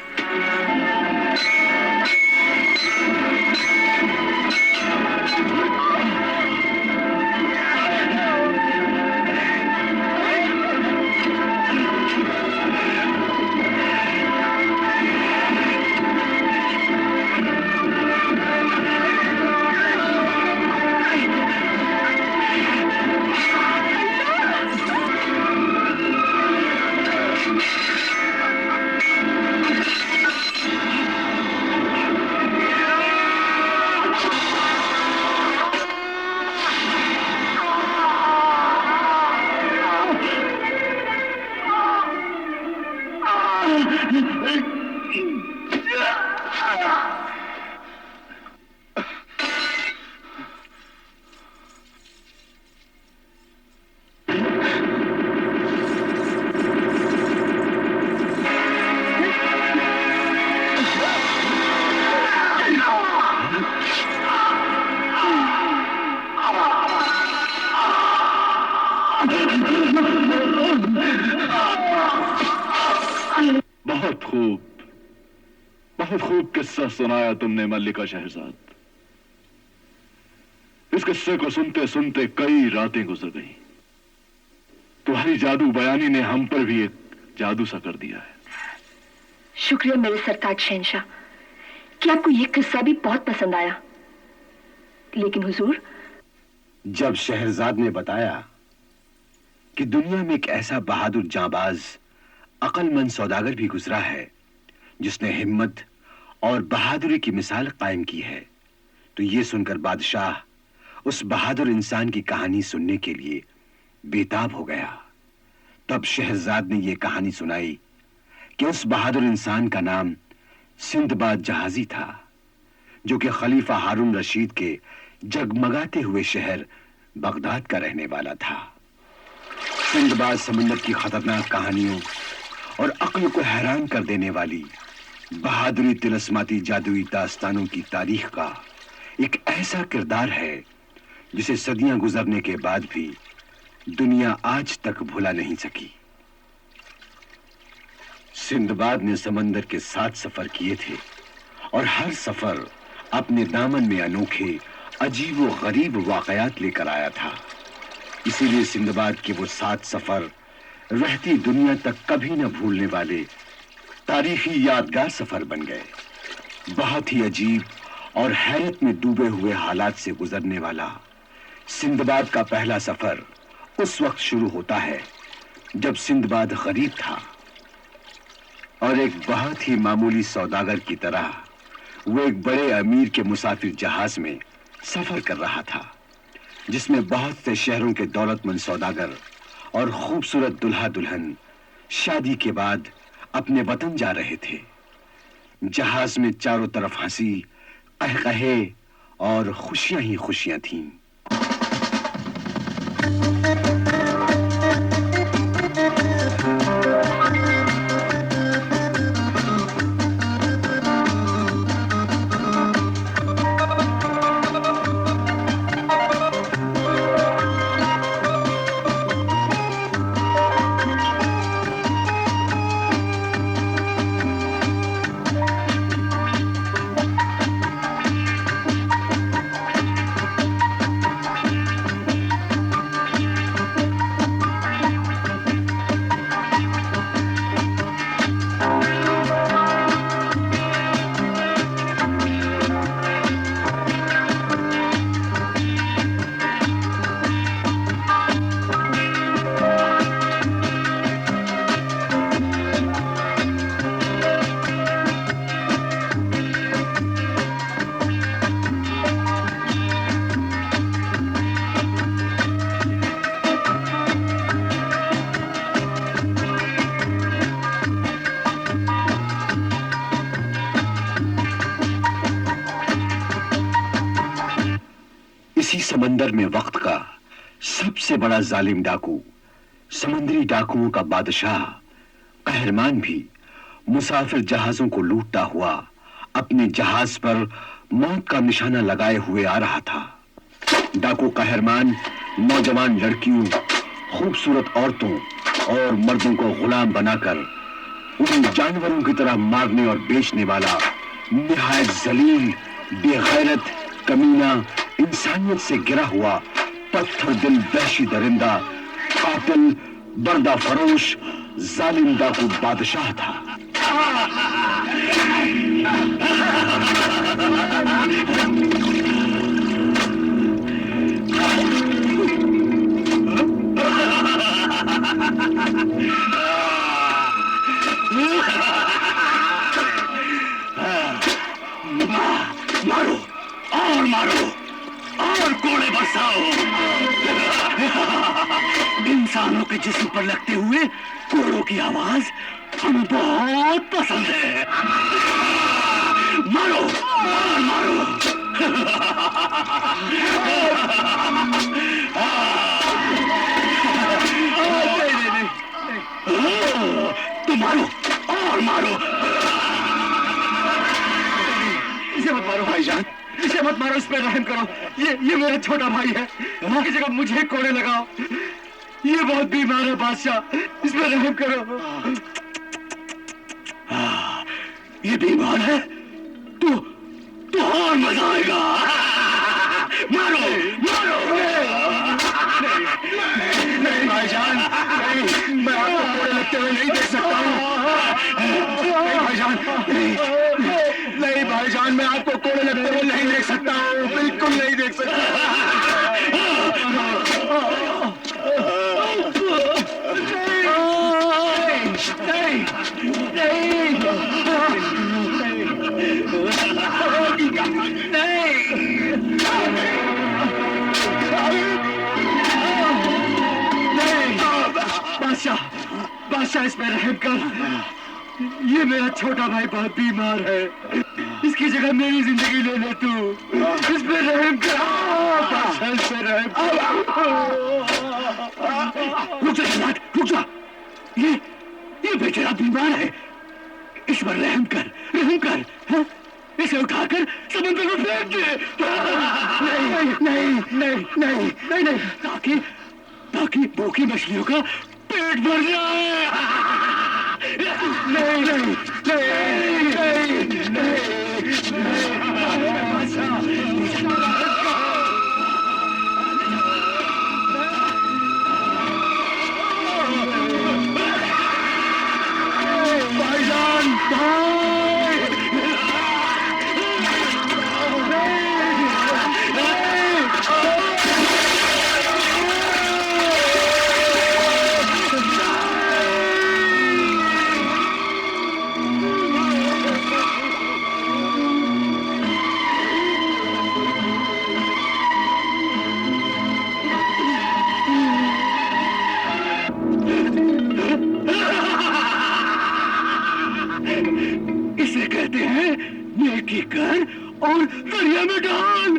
बहुत खूब किस्सा सुनाया तुमने मल्लिका शहजाद। इस किस्से को सुनते सुनते कई रातें गुजर गईं। तुम्हारी जादू बयानी ने हम पर भी एक जादू सा कर दिया है। शुक्रिया मेरे सरताज शहंशाह कि आपको ये किस्सा भी बहुत पसंद आया। लेकिन हुजूर, जब शहरजाद ने बताया कि दुनिया में एक ऐसा बहादुर जांबाज अक्लमंद सौदागर भी गुजरा है जिसने हिम्मत और बहादुरी की मिसाल कायम की है, तो यह सुनकर बादशाह उस बहादुर इंसान की कहानी सुनने के लिए बेताब हो गया। तब शहरजाद ने यह कहानी सुनाई कि उस बहादुर इंसान का नाम सिंदबाद जहाजी था, जो कि खलीफा हारून रशीद के जगमगाते हुए शहर बगदाद का रहने वाला था। सिंदबाद समुद्र की खतरनाक कहानियों और अक्ल को हैरान कर देने वाली बहादुरी तिलस्माती जादुई दास्तानों की तारीख का एक ऐसा किरदार है जिसे सदियां गुजरने के बाद भी दुनिया आज तक भुला नहीं सकी। सिंदबाद ने समंदर के 7 सफर किए थे और हर सफर अपने दामन में अनोखे अजीब व गरीब वाकयात लेकर आया था। इसीलिए सिंदबाद के वो 7 सफर रहती दुनिया तक कभी न भूलने वाले तारीखी यादगार सफर बन गए। बहुत ही अजीब और हैरत में डूबे हुए हालात से गुजरने वाला सिंदबाद का पहला सफर उस वक्त शुरू होता है जब सिंदबाद गरीब था और एक बहुत ही मामूली सौदागर की तरह वो एक बड़े अमीर के मुसाफिर जहाज में सफर कर रहा था, जिसमें बहुत से शहरों के दौलतमंद सौदागर और खूबसूरत दुल्हा दुल्हन शादी के बाद अपने वतन जा रहे थे। जहाज में चारों तरफ हंसी, कहकहे और खुशियां ही खुशियां थीं। इसी समंदर में वक्त का सबसे बड़ा जालिम डाकू, समुद्री डाकुओं का बादशाह कहरमान भी मुसाफिर जहाजों को लूटता हुआ अपने जहाज पर मौत का निशाना लगाए हुए आ रहा था। डाकू कहरमान नौजवान लड़कियों, खूबसूरत औरतों और मर्दों को गुलाम बनाकर उन जानवरों की तरह मारने और बेचने वाला निहायत जलील, बेगैरत, कमीना, इंसानियत से गिरा हुआ पत्थर दिल वहशी दरिंदा, कातिल, बर्दा फरोश, जालिम डाकू बादशाह था। मारो और मारो और कोड़े बरसाओ। इंसानों के जिस्म पर लगते हुए कोड़ों की आवाज हमें बहुत पसंद है। मारो और मारो। तो मारो और मारो। इसे मत मारो भाईजान, इसे मत मारो, इस पे रहम करो। ये मेरा छोटा भाई है, इसकी जगह मुझे कोड़े लगाओ। ये बहुत बीमार है बादशाह, इस पे रहम करो। ये बीमार है तो और मजा आएगा। मारो मारो। नहीं भाईजान, नहीं, मैं आपको कोड़े लगते हुए नहीं देख सकता हूँ। नहीं भाईजान, नहीं भाईजान, मैं आपको कोड़े लगते हुए नहीं देख सकता हूँ, बिल्कुल नहीं देख सकता। बादशाह, इस पर रहम कर। ये मेरा छोटा भाई बहुत बीमार है, इसकी जगह मेरी जिंदगी ले ले तू। इस पे रहम कर बादशाह, इस पे रहम कर। रुक जा जल्लाद, रुक जा। ये बेचारा बीमार है, इस पर रहम कर, रहम कर। हाँ? इसे उठाकर समुद्र में फेंक दे। नहीं नहीं नहीं नहीं नहीं नहीं, ताकि भूखी मछलियों का पेट भर जाए। नहीं नहीं नहीं नहीं भाईजान, भाई इसे कहते हैं नेकी कर और दरिया में डाल।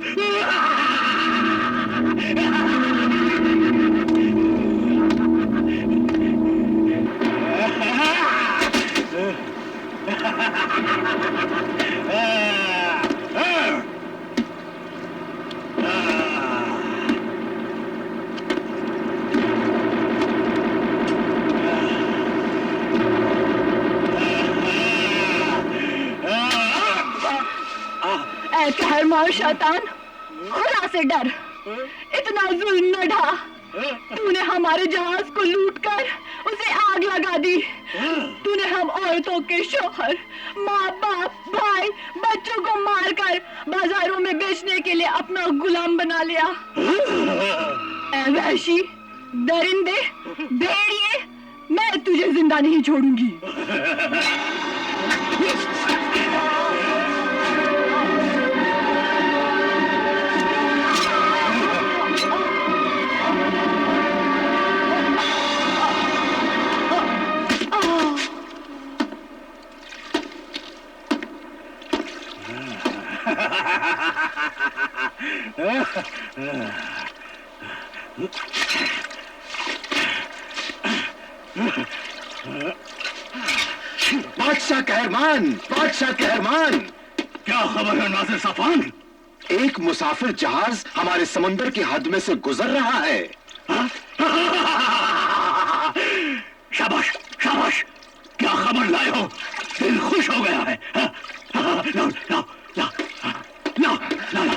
कहरमान शैतान, खुदा से डर, इतना जुल्म न ढा। तूने हमारे जहाज को लूटकर उसे आग लगा दी। तूने हम औरतों के शौहर, माँ बाप, भाई, बच्चों को मारकर बाजारों में बेचने के लिए अपना गुलाम बना लिया। ऐ वहशी, दरिंदे, भेड़िए, मैं तुझे जिंदा नहीं छोड़ूंगी। बादशाह कहरमान, बादशाह कहरमान। क्या खबर है नासिर सफान? एक मुसाफिर जहाज हमारे समुद्र की हद में से गुजर रहा है। शाबाश, शाबाश, क्या खबर लाए हो? दिल खुश हो गया है। लाओ, लाओ, लाओ, लाओ, लाओ, लाओ,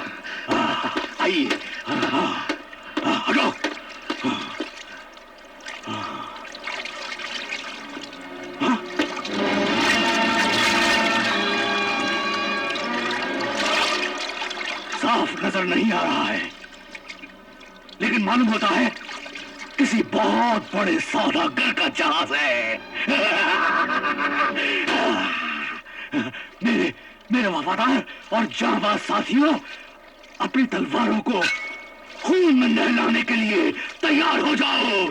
आइए, हटो। साफ नजर नहीं आ रहा है, लेकिन मालूम होता है किसी बहुत बड़े सौदागर का जहाज है। मेरे वफादार और जांबाज साथियों, अपनी तलवारों को खून में नहलाने के लिए तैयार हो जाओ।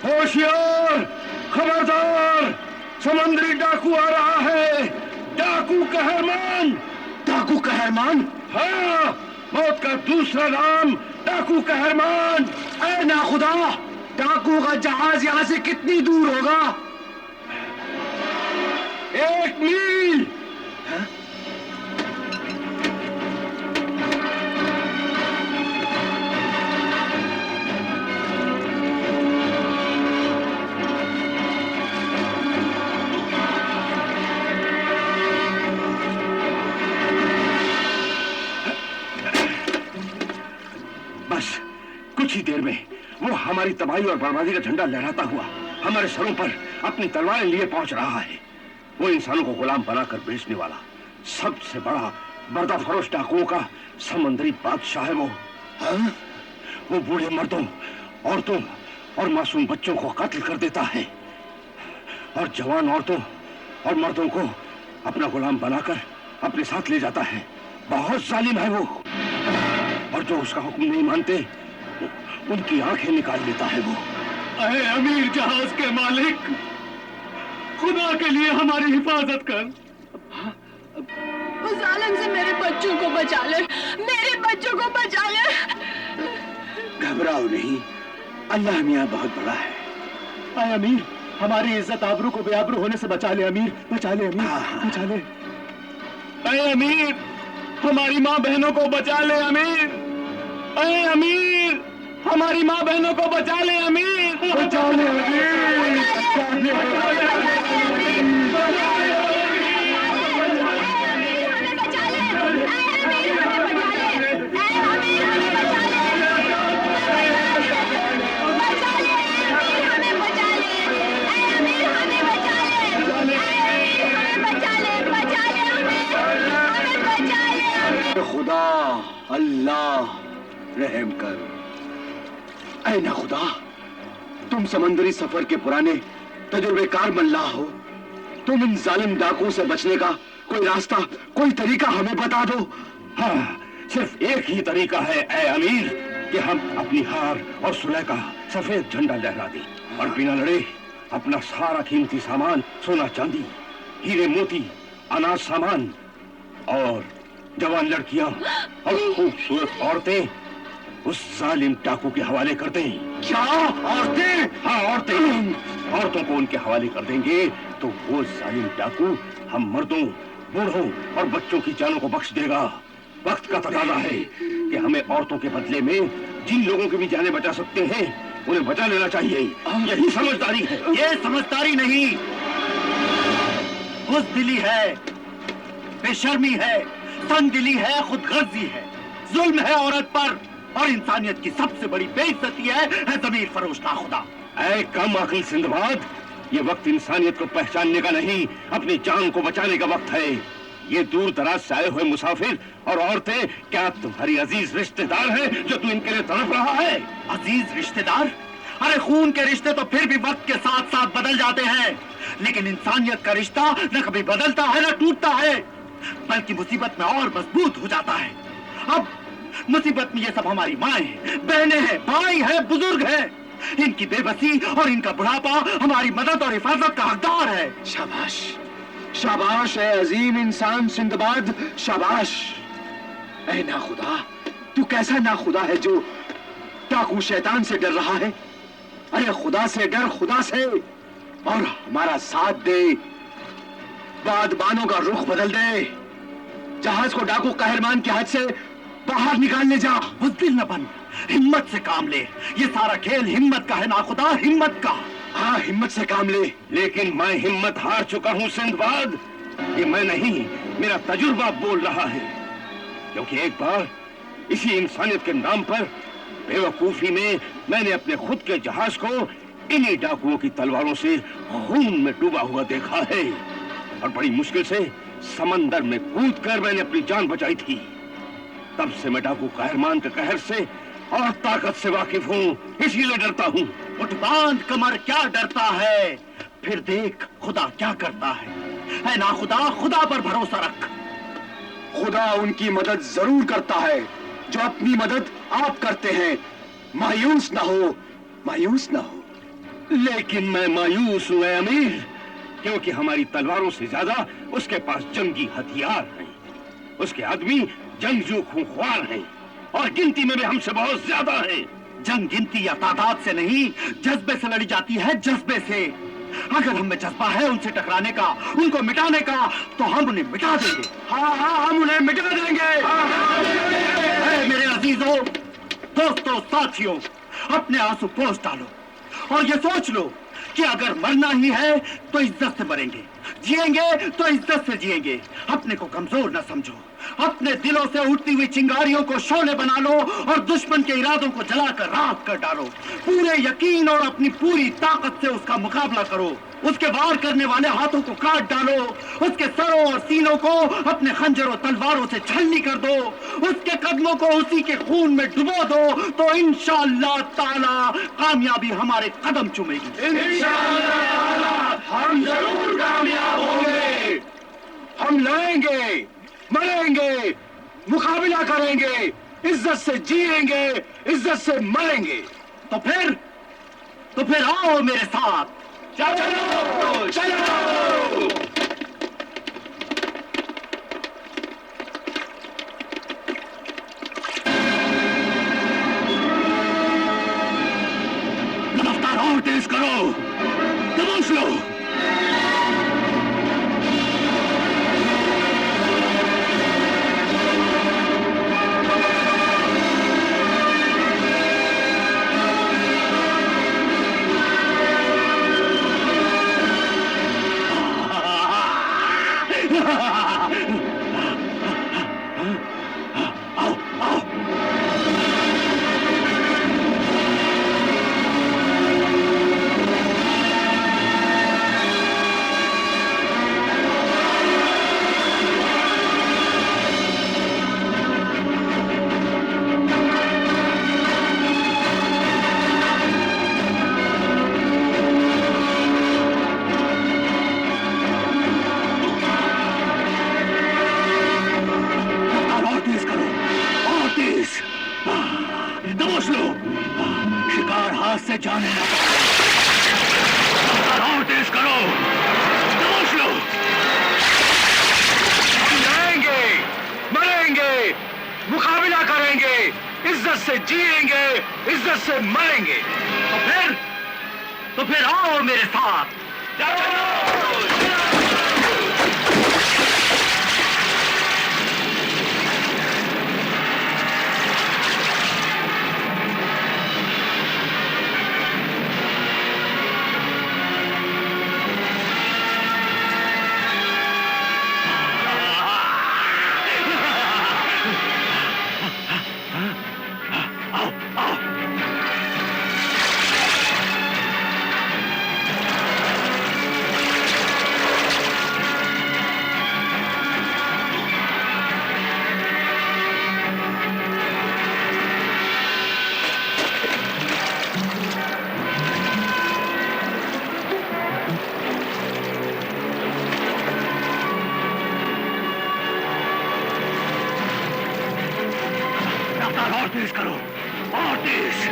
होशियार, खबरदार, समुद्री डाकू आ रहा है। डाकू कहरमान। डाकू कहरमान? हाँ, मौत का दूसरा नाम डाकू कहरमान। ऐ नाखुदा, डाकू का जहाज यहाँ से कितनी दूर होगा? 1 मील। हाँ? कुछ ही देर में वो हमारी तबाही और बर्बादी का झंडा लहराता हुआ हमारे सरों पर अपनी तलवारें लिए पहुंच रहा है। वो इंसानों को गुलाम बनाकर बेचने वाला सबसे बड़ा बर्दा फरोश डाकुओं का समंदरी बादशाह है वो। हाँ? वो बूढ़े मर्दों, औरतों और मासूम बच्चों को कत्ल कर देता है और जवान औरतों और मर्दों को अपना गुलाम बनाकर अपने साथ ले जाता है। बहुत जालिम है वो, और जो उसका हुक्म नहीं मानते उनकी आंखें निकाल लेता है वो। अरे अमीर जहाज के मालिक, खुदा के लिए हमारी हिफाजत कर। उस आलम से मेरे बच्चों को बचा ले, मेरे बच्चों को बचा ले। घबराओ नहीं, अल्लाह मियां बहुत बड़ा है। अरे अमीर, हमारी इज्जत आबरू को बेआबरू होने से बचा ले अमीर, बचा ले अमीर, बचा ले। अरे अमीर, हमारी माँ बहनों को बचा ले अमीर। अरे अमीर, हमारी माँ बहनों को बचा ले अमीर। बचा ले अमीर, बचा ले। ऐ ना खुदा, तुम समंदरी सफर के पुराने तजुर्बेकार मल्लाह हो। तुम इन जालिम डाकुओं से बचने का कोई रास्ता, कोई तरीका हमें बता दो। हाँ, सिर्फ एक ही तरीका है ऐ अमीर कि हम अपनी हार और सुलह का सफेद झंडा लहरा दें और बिना लड़े अपना सारा कीमती सामान, सोना चांदी, हीरे मोती, अनाज सामान और जवान लड़कियां और खूबसूरत औरतें उस जालिम डाकू के हवाले कर दें। क्या औरतें? हाँ, औरतें। औरतों को उनके हवाले कर देंगे तो वो जालिम डाकू हम मर्दों, बूढ़ों और बच्चों की जानों को बख्श देगा। वक्त का तकाजा है कि हमें औरतों के बदले में जिन लोगों की भी जानें बचा सकते हैं उन्हें बचा लेना चाहिए। यही समझदारी है। ये समझदारी नहीं, बुज़दिली है, बेशर्मी है, तंगदिली है, खुदगर्जी है, जुल्म है औरत पर, और इंसानियत की सबसे बड़ी बेइज्जती है ज़मीर फरोश नाखुदा। ऐ कम अक्ल सिंदबाद, ये वक्त इंसानियत को पहचानने का नहीं, अपनी जान को बचाने का वक्त है। ये दूर दराज से आए हुए मुसाफिर और औरतें क्या तुम्हारी अजीज रिश्तेदार हैं जो तू इनके लिए तड़प रहा है? अजीज रिश्तेदार? अरे खून के रिश्ते तो फिर भी वक्त के साथ साथ बदल जाते हैं, लेकिन इंसानियत का रिश्ता न कभी बदलता है न टूटता है, बल्कि मुसीबत में और मजबूत हो जाता है। अब मुसीबत में ये सब हमारी माएं हैं, बहनें हैं, भाई हैं, बुजुर्ग हैं। इनकी बेबसी और इनका बुढ़ापा हमारी मदद और हिफाजत का हकदार है। शाबाश, शाबाश है अजीम इंसान सिंदबाद, शाबाश। ऐ नाखुदा, तू कैसा नाखुदा है जो डाकू शैतान से डर रहा है? अरे खुदा से डर, खुदा से, और हमारा साथ दे। बादबानों का रुख बदल दे, जहाज को डाकू कहरमान के हाथ से बाहर निकाल ले जा। बुज़दिल न बन, हिम्मत से काम ले। ये सारा खेल हिम्मत का है नाखुदा, हिम्मत का। हाँ, हिम्मत से काम ले। लेकिन मैं हिम्मत हार चुका हूँ सिंदबाद। ये मैं नहीं, मेरा तजुर्बा बोल रहा है, क्योंकि एक बार इसी इंसानियत के नाम पर बेवकूफी में मैंने अपने खुद के जहाज को इन्हीं डाकुओं की तलवारों से खून में डूबा हुआ देखा है, और बड़ी मुश्किल से समंदर में कूदकर मैंने अपनी जान बचाई थी। तब से मैं डाकू कहरमान के कहर से और ताकत से वाकिफ हूँ, इसीलिए डरता हूँ। उठ बांध कमर, क्या डरता है? फिर देख खुदा क्या करता है। है ना खुदा, खुदा पर भरोसा रख। खुदा उनकी मदद जरूर करता है जो अपनी मदद आप करते हैं। मायूस ना हो, मायूस ना हो। लेकिन मैं मायूस हूँ ऐ अमीर, क्योंकि हमारी तलवारों से ज्यादा उसके पास जंगी हथियार हैं। उसके आदमी जंगजू खूंखार हैं, और गिनती में भी हमसे बहुत ज्यादा हैं। जंग गिनती या तादाद से नहीं, जज्बे से लड़ी जाती है, जज्बे से। अगर हमें जज्बा है उनसे टकराने का, उनको मिटाने का, तो हम उन्हें मिटा देंगे। हाँ हाँ, हम उन्हें मिटा देंगे। मेरे अजीजों, दोस्तों, साथियों, अपने आंसू पोंछ डालो और ये सोच लो कि अगर मरना ही है तो इज्जत से मरेंगे, जिएंगे तो इज्जत से जिएंगे। अपने को कमजोर न समझो, अपने दिलों से उठती हुई चिंगारियों को शोले बना लो और दुश्मन के इरादों को जलाकर राख कर डालो। पूरे यकीन और अपनी पूरी ताकत से उसका मुकाबला करो। उसके वार करने वाले हाथों को काट डालो, उसके सरों और सीनों को अपने खंजरों तलवारों से छलनी कर दो, उसके कदमों को उसी के खून में डुबो दो, तो इंशाअल्लाह ताला कामयाबी हमारे कदम चूमेगी। इंशाअल्लाह हम जरूर कामयाब होंगे। हम लड़ेंगे, मरेंगे, मुकाबला करेंगे, इज्जत से जिएंगे, इज्जत से मरेंगे। तो फिर आओ मेरे साथ। चलो चलो। रफ्तार और तेज करो, दबोच लो। हाथ से जाने ना और तेज करो, दबोच लो। रहेंगे, मरेंगे, मुकाबला करेंगे, इज्जत से जिएंगे, इज्जत से मरेंगे। तो फिर आओ मेरे साथ। और तेज करो, और तेज।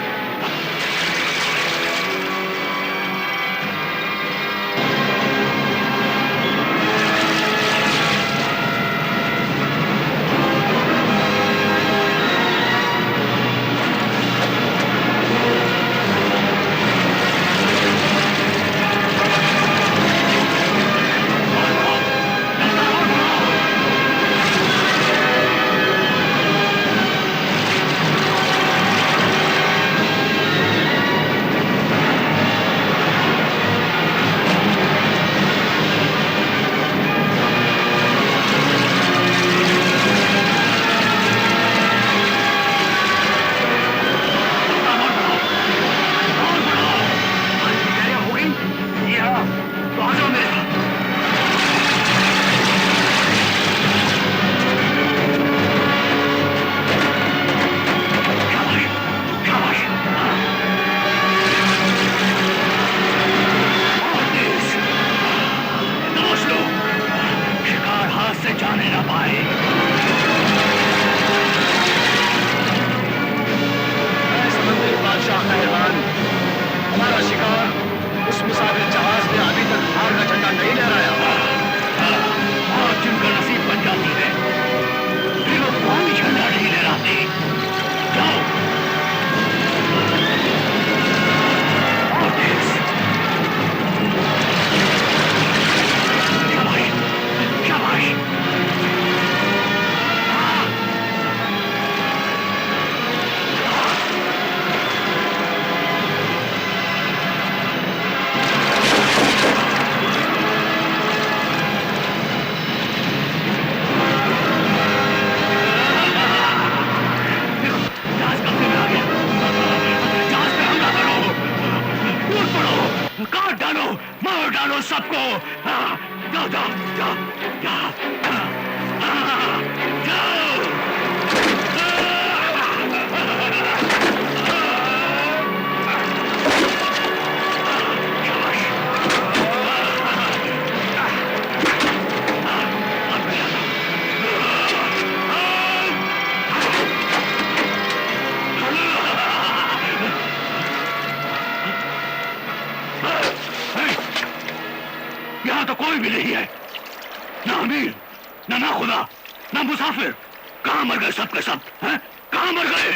यहाँ तो कोई भी नहीं है, ना अमीर, ना खुदा, ना मुसाफिर। कहाँ मर गए सब के सब? हैं? कहाँ मर गए?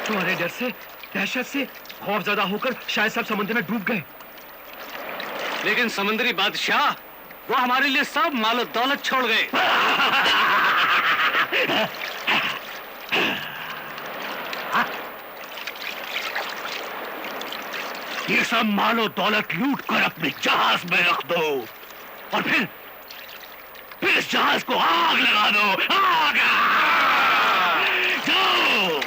तुम्हारे डर से, दहशत से खौफजदा होकर शायद सब समुद्र में डूब गए। लेकिन समुद्री बादशाह वो हमारे लिए सब मालो दौलत छोड़ गए। ये सब मालो दौलत लूट कर अपने जहाज में रख दो और फिर इस जहाज को आग लगा दो। आग! जाओ!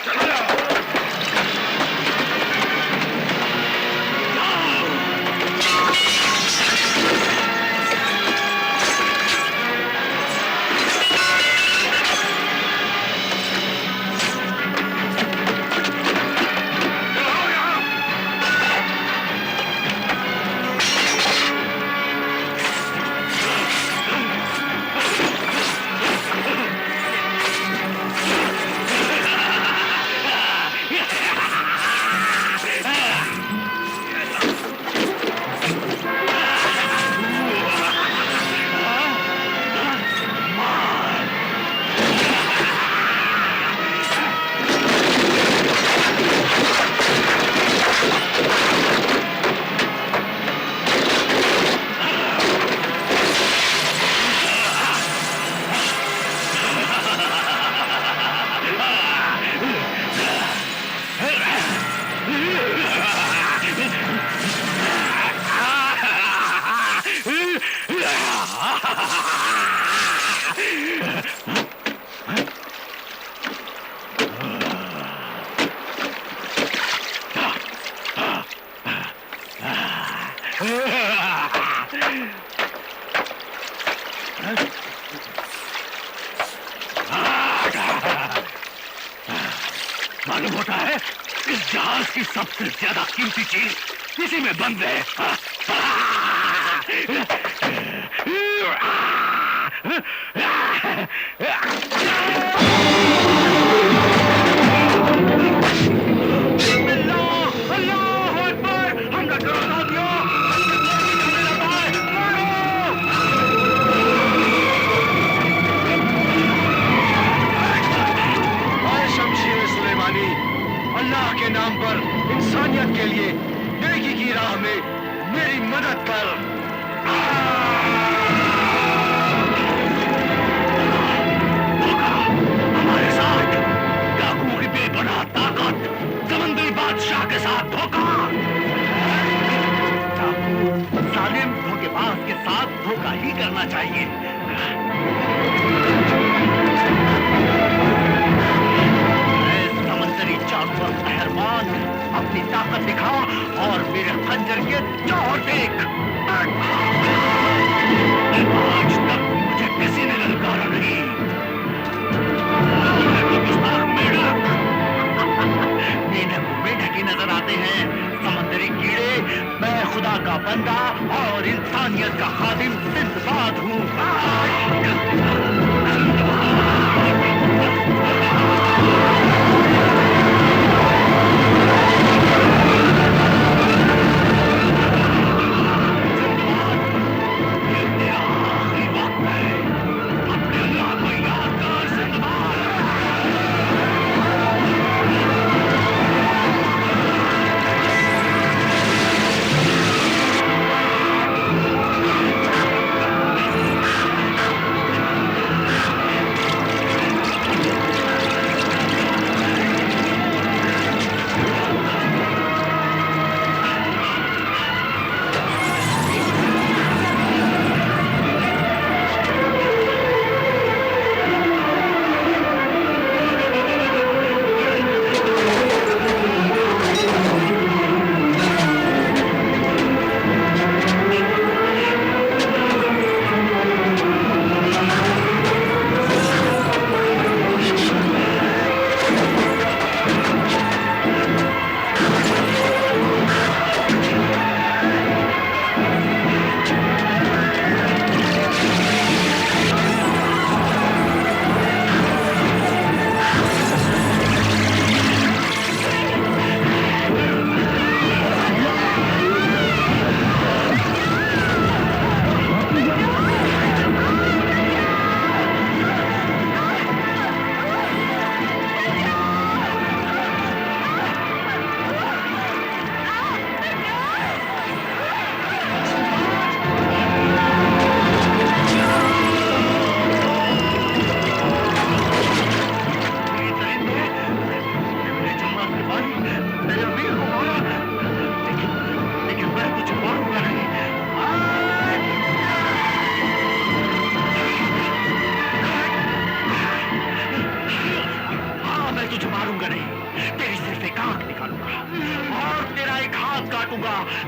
इस जहाज की सबसे ज्यादा कीमती चीज इसी में बंद है। अल्लाह के नाम पर इंसानियत के लिए नेकी की राह में मेरी मदद कर। हमारे साथ डाकुओं की बेपनाह ताकत, समंदरी बादशाह के साथ धोखा। डाकू जालिम धोखेबाज के साथ धोखा ही करना चाहिए। जानवर मेहरबान, अपनी ताकत दिखा और मेरे खंजर के जोर देख। आज तक मुझे किसी ने ललकारा नहीं। मेढक मेढक ही नजर आते हैं, समंदरी कीड़े। मैं खुदा का बंदा और इंसानियत का खादिम सिंदबाद हूँ।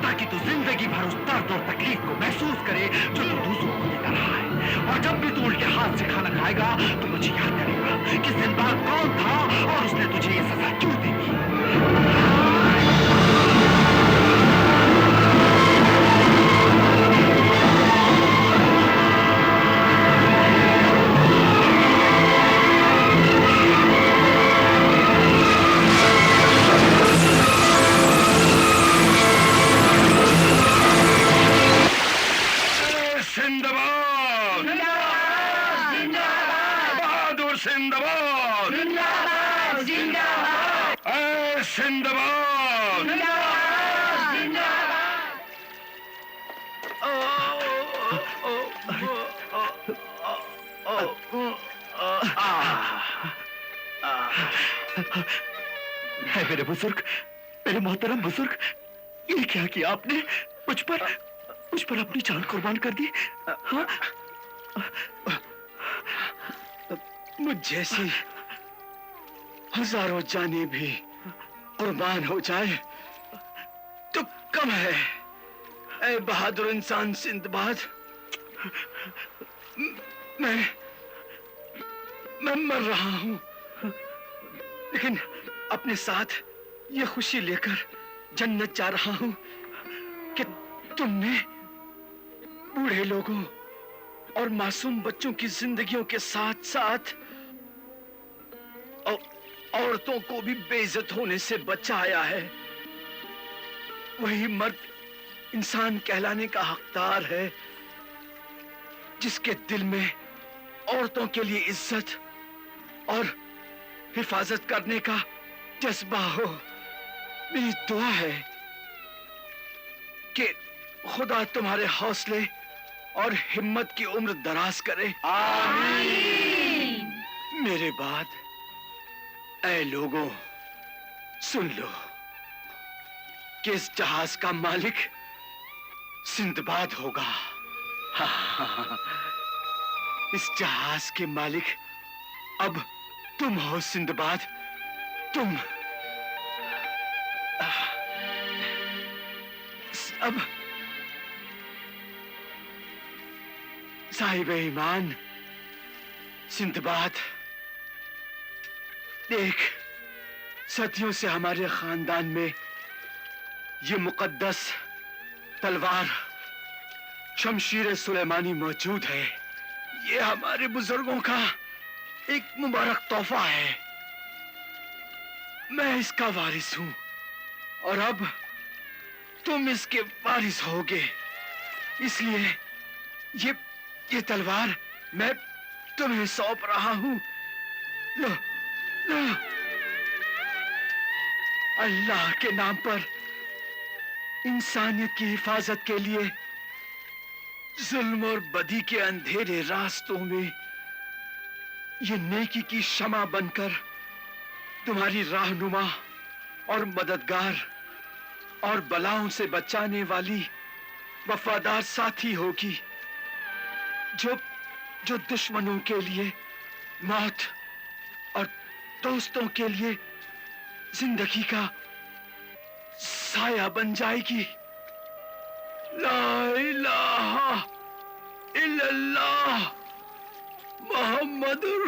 ताकि तू जिंदगी भर उस दर्द और तकलीफ को महसूस करे जो तू दूसरों को देता रहा है। और जब भी तू उल्टे हाथ से खाना खाएगा तो मुझे याद करेगा कि सिंदबाद कौन था और उसने तुझे ये सजा क्यों दी थी। है मेरे बुजुर्ग, मेरे मोहतरम बुजुर्ग, ये क्या किया आपने? मुझ पर अपनी जान कुर्बान कर दी। हाँ? मुझ जैसी हजारों जानें भी कुर्बान हो जाए तो कम है। ऐ बहादुर इंसान सिंदबाद, मैं मर रहा हूं, लेकिन अपने साथ ये खुशी लेकर जन्नत जा रहा हूं कि तुमने बूढ़े लोगों और मासूम बच्चों की जिंदगियों के साथ साथ औरतों को भी बेइज्जत होने से बचाया है। वही मर्द इंसान कहलाने का हकदार है जिसके दिल में औरतों के लिए इज्जत और हिफाजत करने का जज्बा हो। मेरी दुआ है कि खुदा तुम्हारे हौसले और हिम्मत की उम्र दराज करे। आमीन। मेरे बाद ऐ लोगों, सुन लो कि इस जहाज का मालिक सिंदबाद होगा। इस जहाज के मालिक अब तुम हो सिंदबाद, तुम। अब साहिब ईमान सिंदबाद, देख, सदियों से हमारे खानदान में ये मुकद्दस तलवार शमशीर सुलेमानी मौजूद है। ये हमारे बुजुर्गों का एक मुबारक तोहफा है। मैं इसका वारिस हूं और अब तुम इसके वारिस होगे। इसलिए ये तलवार मैं तुम्हें सौंप रहा हूं। लो, लो। अल्लाह के नाम पर इंसानियत की हिफाजत के लिए जुल्म और बदी के अंधेरे रास्तों में ये नेकी की शमा बनकर तुम्हारी राहनुमा और मददगार और बलाओं से बचाने वाली वफादार साथी होगी, जो दुश्मनों के लिए मौत और दोस्तों के लिए जिंदगी का साया बन जाएगी। ला इलाहा इल्लल्लाह मुहम्मदुर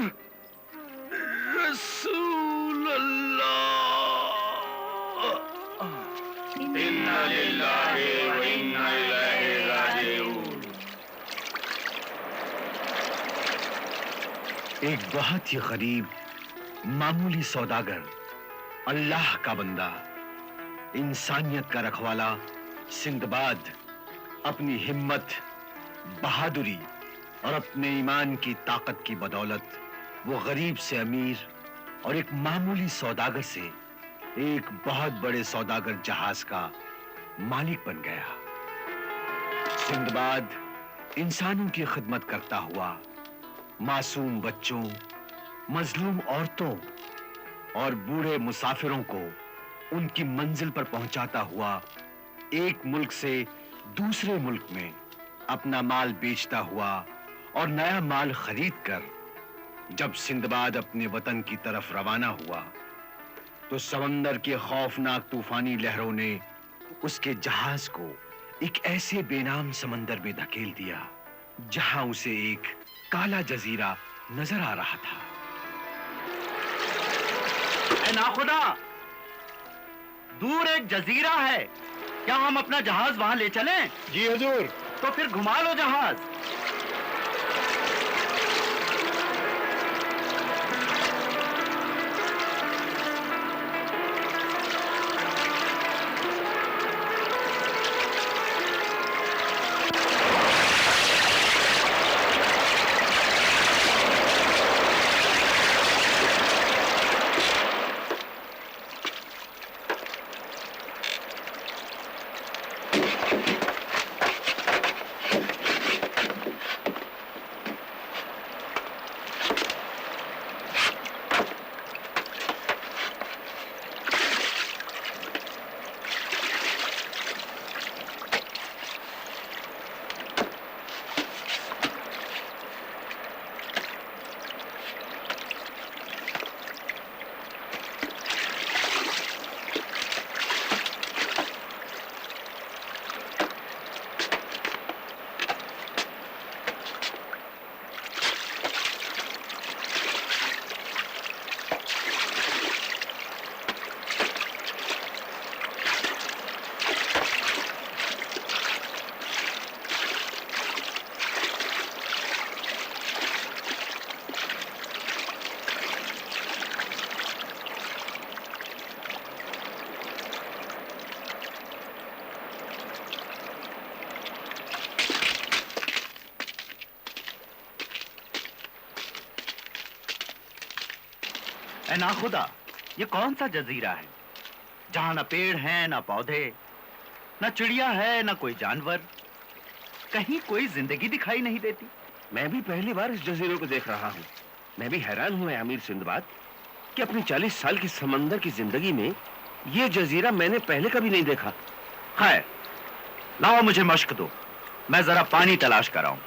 रसूलुल्लाह। इन्ना लिल्लाहि व इन्ना इलैहि राजिऊन। एक बहुत ही गरीब मामूली सौदागर, अल्लाह का बंदा, इंसानियत का रखवाला सिंदबाद अपनी हिम्मत, बहादुरी और अपने ईमान की ताकत की बदौलत वो गरीब से अमीर और एक मामूली सौदागर से एक बहुत बड़े सौदागर जहाज का मालिक बन गया। सिंदबाद इंसानों की खिदमत करता हुआ मासूम बच्चों, मजलूम औरतों और बूढ़े मुसाफिरों को उनकी मंजिल पर पहुंचाता हुआ एक मुल्क से दूसरे मुल्क में अपना माल बेचता हुआ और नया माल खरीदकर जब सिंदबाद अपने वतन की तरफ रवाना हुआ तो समंदर के खौफनाक तूफानी लहरों ने उसके जहाज को एक ऐसे बेनाम समंदर में धकेल दिया जहां उसे एक काला जजीरा नजर आ रहा था। ऐ नाखुदा, दूर एक जजीरा है, क्या हम अपना जहाज वहां ले चलें? जी हुजूर। तो फिर घुमा लो जहाज। ऐ नाखुदा, ये कौन सा जजीरा है जहां न पेड़ हैं न पौधे, न चिड़िया है न कोई जानवर, कहीं कोई जिंदगी दिखाई नहीं देती। मैं भी पहली बार इस जजीरे को देख रहा हूँ। मैं भी हैरान हूँ अमीर सिंदबाद कि अपनी 40 साल की समंदर की जिंदगी में ये जजीरा मैंने पहले कभी नहीं देखा। खैर, लाओ मुझे मश्क दो, मैं जरा पानी तलाश कर आऊं।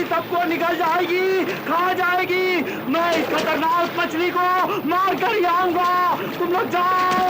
सबको निकल जाएगी, खा जाएगी। मैं इस खतरनाक मछली को मार कर ही आऊंगा। तुम लोग जाओ,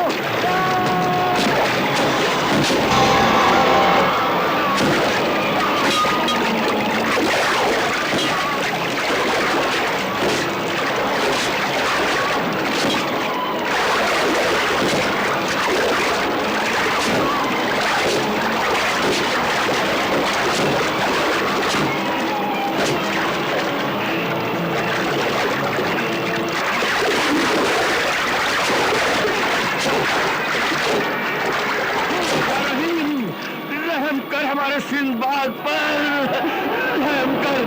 हमारे सिंदबाद पर रहम कर।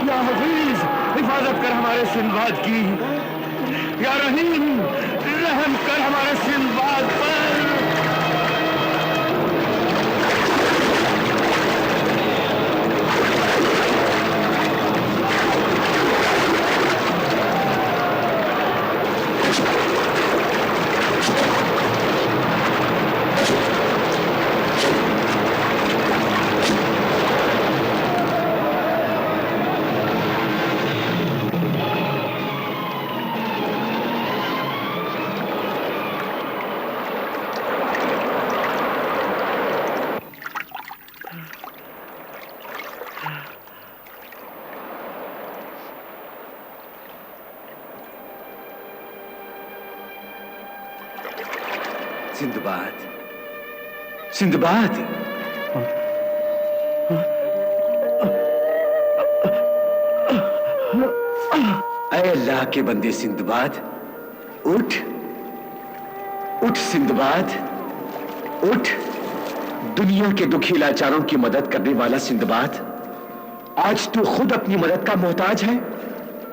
या हफीज, हिफाजत कर हमारे सिंदबाद की। या रहीम, रहम कर हमारे सिंदबाद पर। सिंदबाद, सिंदबाद, आए अल्लाह के बंदे सिंदबाद, उठ उठ सिंदबाद उठ। दुनिया के दुखी लाचारों की मदद करने वाला सिंदबाद, आज तू खुद अपनी मदद का मोहताज है।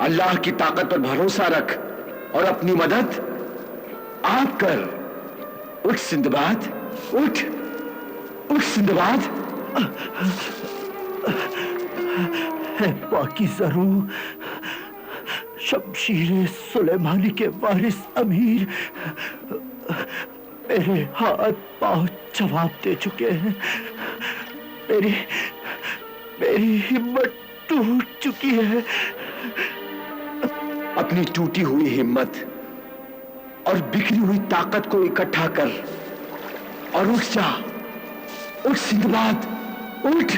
अल्लाह की ताकत पर भरोसा रख और अपनी मदद आप कर। उठ सिंदबाद उठ उठ सिंदबाद। पाकीज़ा रूह, शमशीर सुलेमानी के वारिस अमीर, मेरे हाथ पांव जवाब दे चुके हैं। मेरी हिम्मत टूट चुकी है। अपनी टूटी हुई हिम्मत और बिखरी हुई ताकत को इकट्ठा कर और उठ जा। उठ सिंदबाद उठ।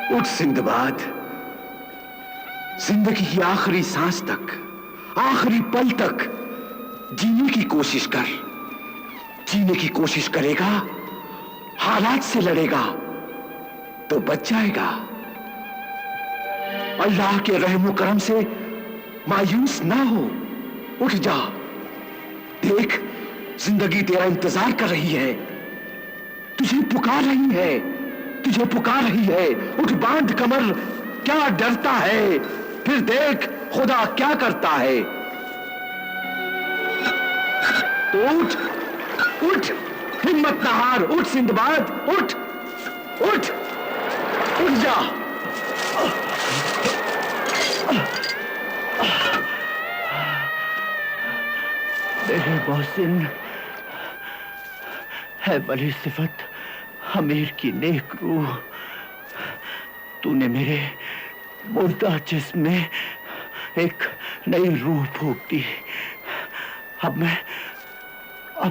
उठ सिंदबाद, जिंदगी की आखिरी सांस तक, आखिरी पल तक जीने की कोशिश कर। जीने की कोशिश करेगा, हालात से लड़ेगा तो बच जाएगा। अल्लाह के रहम करम से मायूस ना हो, उठ जा। देख, जिंदगी तेरा इंतजार कर रही है, तुझे पुकार रही है, तुझे पुकार रही है। उठ, बांध कमर, क्या डरता है? फिर देख खुदा क्या करता है। तो उठ उठ, हिम्मत ना हार। उठ सिंदबाद उठ उठ उठ जा। मेरे मोहसिन है वली सिफत, अमीर की नेक रूह, तूने मेरे मुर्दा जिस्म में एक नई रूह फूंक दी। अब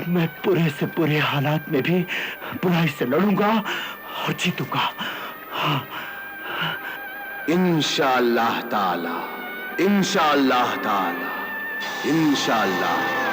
मैं बुरे से बुरे हालात में भी बुराई से लड़ूंगा और जीतूंगा। इंशाअल्लाह ताला, इंशाअल्लाह ताला, इंशाअल्लाह।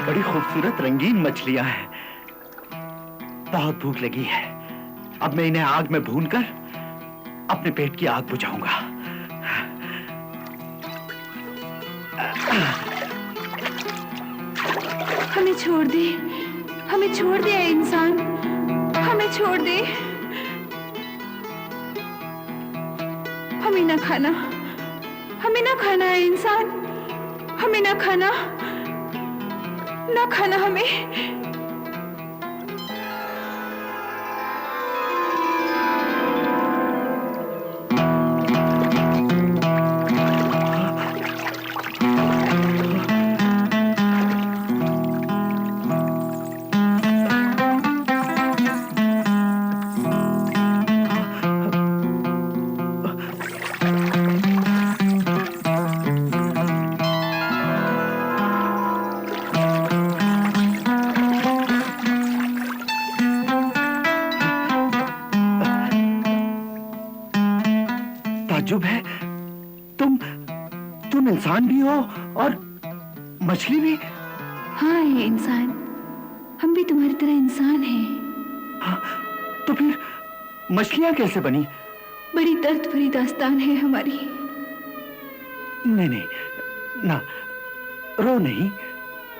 बड़ी खूबसूरत रंगीन मछलियां हैं। बहुत भूख लगी है, अब मैं इन्हें आग में भूनकर अपने पेट की आग बुझाऊंगा। हमें छोड़ दे, हमें छोड़ दे इंसान, हमें छोड़ दे। हमें ना खाना, हमें ना खाना है इंसान, हमें ना खाना, ना खाना हमें। ताज्जुब है, तुम इंसान भी हो और मछली भी। हाँ ये इंसान, हम भी तुम्हारी तरह इंसान हैं। हाँ, तो फिर मछलियां कैसे बनी? बड़ी दर्द भरी दास्तान है हमारी। नहीं नहीं, ना रो नहीं,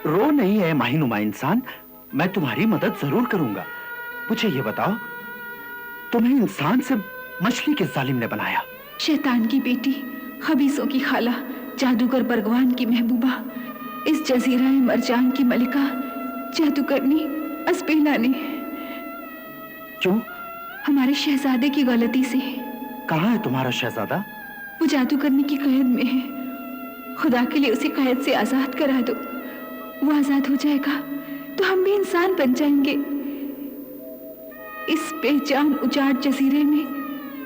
रो नहीं है माहिनुमा इंसान, मैं तुम्हारी मदद जरूर करूंगा। मुझे ये बताओ, तुम्हें इंसान से मछली किस जालिम ने बनाया? शैतान की बेटी, खबीसों की खाला, जादूगर बरगवान की महबूबा, इस जजीरा मरजान की मलिका, जादूगरनी अस्पेला ने। क्यों? हमारे शहजादे की गलती से। कहाँ है तुम्हारा शहजादा? वो जादूगरनी की कैद में है। खुदा के लिए उसे कैद से आजाद करा दो। वो आजाद हो जाएगा तो हम भी इंसान बन जाएंगे। इस बेजान उजाड़ जजीरे में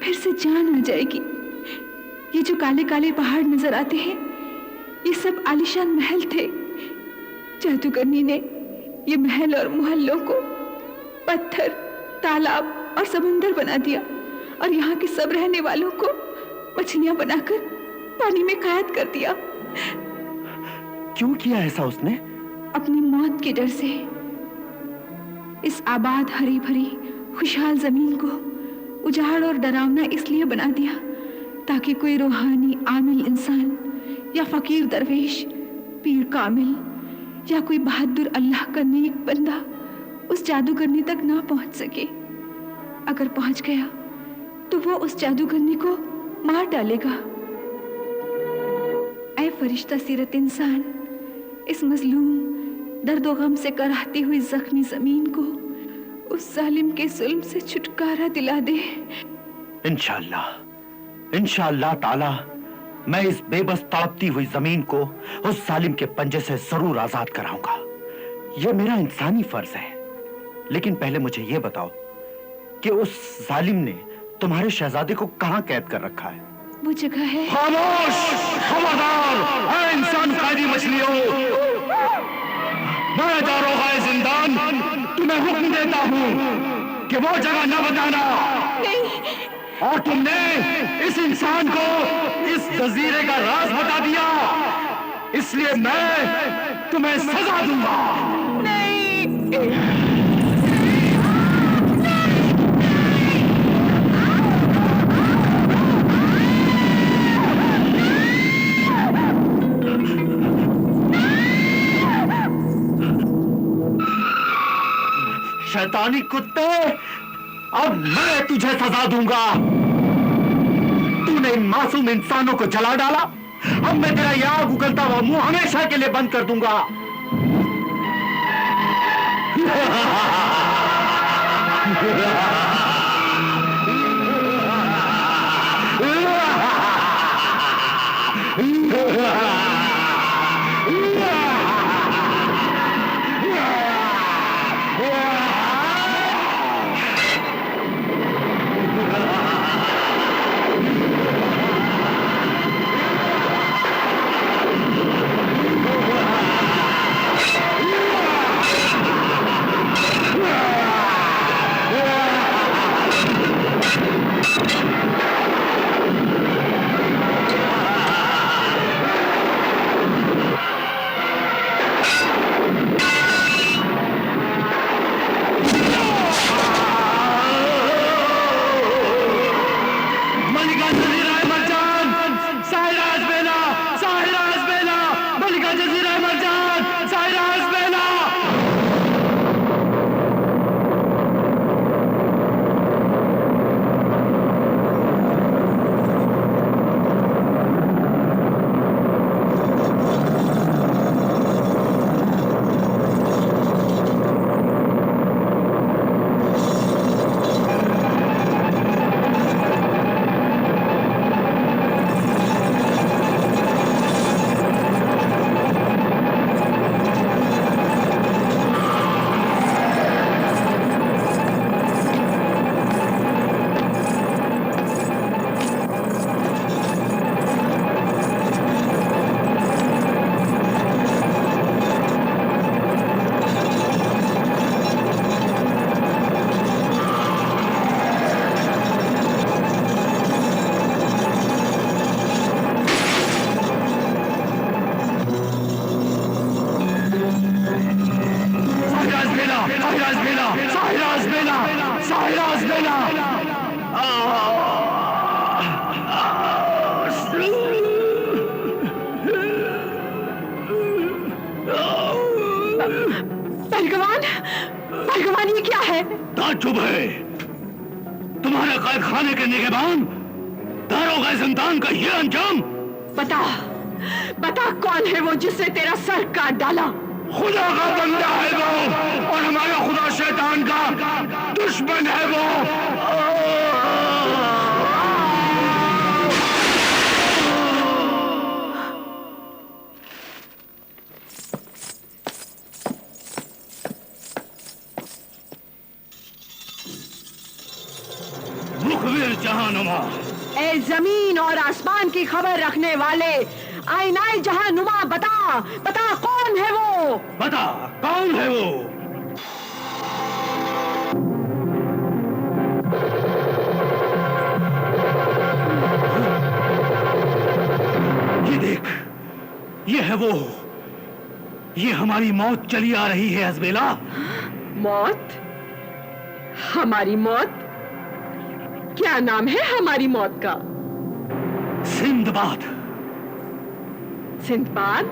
फिर से जान आ जाएगी। ये जो काले काले पहाड़ नजर आते हैं, ये सब आलीशान महल थे। जादूगरनी ने ये महल और मोहल्लों को पत्थर, तालाब और समुंदर बना दिया और यहाँ के सब रहने वालों को मछलियां बनाकर पानी में कैद कर दिया। क्यों किया ऐसा उसने? अपनी मौत के डर से। इस आबाद हरी भरी खुशहाल जमीन को उजाड़ और डरावना इसलिए बना दिया ताकि कोई रूहानी आमिल इंसान या फकीर दरवेश, पीर कामिल या कोई बहादुर अल्लाह का नेक बंदा उस जादूगरनी तक ना पहुंच सके। अगर पहुंच गया तो वो उस जादूगरनी को मार डालेगा। ऐ फरिश्ता सीरत इंसान, इस मजलूम दर्द और गम से कराहती हुई जख्मी जमीन को उस जालिम के जुल्म से छुटकारा दिला दे। इंशाअल्लाह, इंशाअल्लाह ताला मैं इस बेबस तड़पती हुई जमीन को उस जालिम के पंजे से जरूर आजाद कराऊंगा। यह मेरा इंसानी फर्ज है। लेकिन पहले मुझे यह बताओ कि उस जालिम ने तुम्हारे शहजादे को कहां कैद कर रखा है? वो जगह है। खामोश, खबरदार, ऐ इंसान कैदी मछलियों, मैं दारोगा जिंदान तुम्हें हुक्म देता हूँ कि वो जगह न बताना। नहीं। और तुमने इस इंसान को इस जजीरे का राज बता दिया, इसलिए मैं तुम्हें सजा दूंगा। नहीं। शैतानी कुत्ते, अब मैं तुझे सजा दूंगा। तूने इन मासूम इंसानों को जला डाला, अब मैं तेरा यह आग उगलता हुआ मुंह हमेशा के लिए बंद कर दूंगा। बाहर आ बेला। भगवान, भगवान ये क्या है? ताज्जुब है, तुम्हारे कैद खाने के निगहबान दारोगा जिंदान का ये अंजाम। बता, बता कौन है वो जिसने तेरा सर काट डाला? खुदा का बंदा है वो, और हमारा खुदा शैतान का दुश्मन है वो। मुखबिर जहानुमा, ए जमीन और आसमान की खबर रखने वाले, आईनाए जहानुमा, बता, बता कौन है वो? बता कौन है वो? ये देख, ये है वो, ये हमारी मौत चली आ रही है अजबेला। मौत? हमारी मौत? क्या नाम है हमारी मौत का? सिंदबाद। सिंदबाद?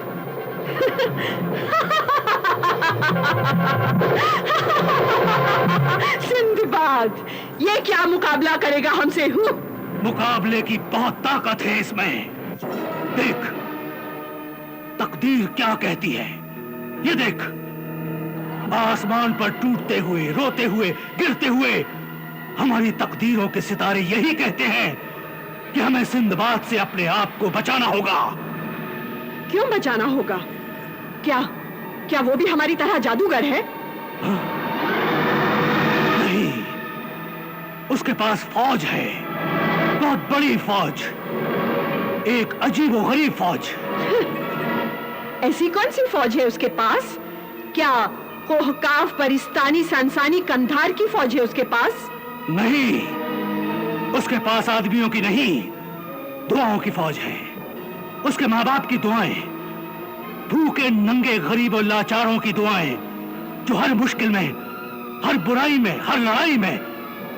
सिंदबाद, ये क्या मुकाबला करेगा हमसे? मुकाबले की बहुत ताकत है इसमें। देख, तकदीर क्या कहती है, ये देख। आसमान पर टूटते हुए, रोते हुए, गिरते हुए हमारी तकदीरों के सितारे यही कहते हैं कि हमें सिंदबाद से अपने आप को बचाना होगा। क्यों बचाना होगा? क्या क्या वो भी हमारी तरह जादूगर है? नहीं, उसके पास फौज है, बहुत बड़ी फौज, एक अजीबोगरीब फौज। ऐसी कौन सी फौज है उसके पास? क्या कोहकाफ, परिस्तानी, संसानी, कंधार की फौज है उसके पास? नहीं, उसके पास आदमियों की नहीं, दुआओं की फौज है। उसके माँ बाप की दुआएं, भूखे नंगे गरीब और लाचारों की दुआएं, जो हर मुश्किल में, हर बुराई में, हर लड़ाई में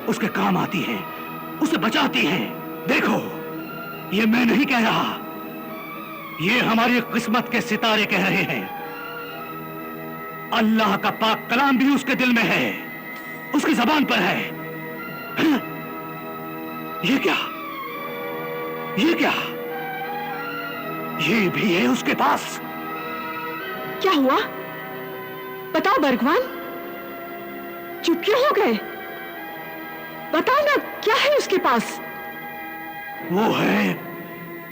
उसके काम आती हैं, उसे बचाती हैं। देखो, ये मैं नहीं कह रहा, ये हमारी किस्मत के सितारे कह रहे हैं। अल्लाह का पाक कलाम भी उसके दिल में है, उसकी जबान पर है। ये क्या, ये क्या, ये भी है उसके पास। क्या हुआ? बताओ भगवान, चुप क्यों हो गए? बताओ ना, क्या है उसके पास? वो है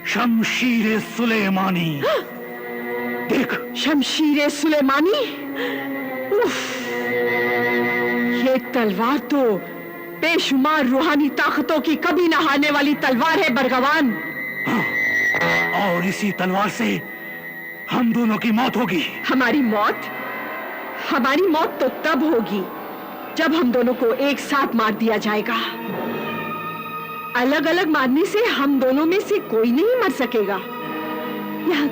शमशीर सुलेमानी। देख, शमशीर सुलेमानी? उफ, ये तलवार तो बेशुमार रूहानी ताकतों की कभी न हारने वाली तलवार है भगवान। हाँ, और इसी तलवार से हम दोनों की मौत होगी। हमारी मौत? हमारी मौत तो तब होगी जब हम दोनों को एक साथ मार दिया जाएगा। अलग अलग मारने से हम दोनों में से कोई नहीं मर सकेगा। यहाँ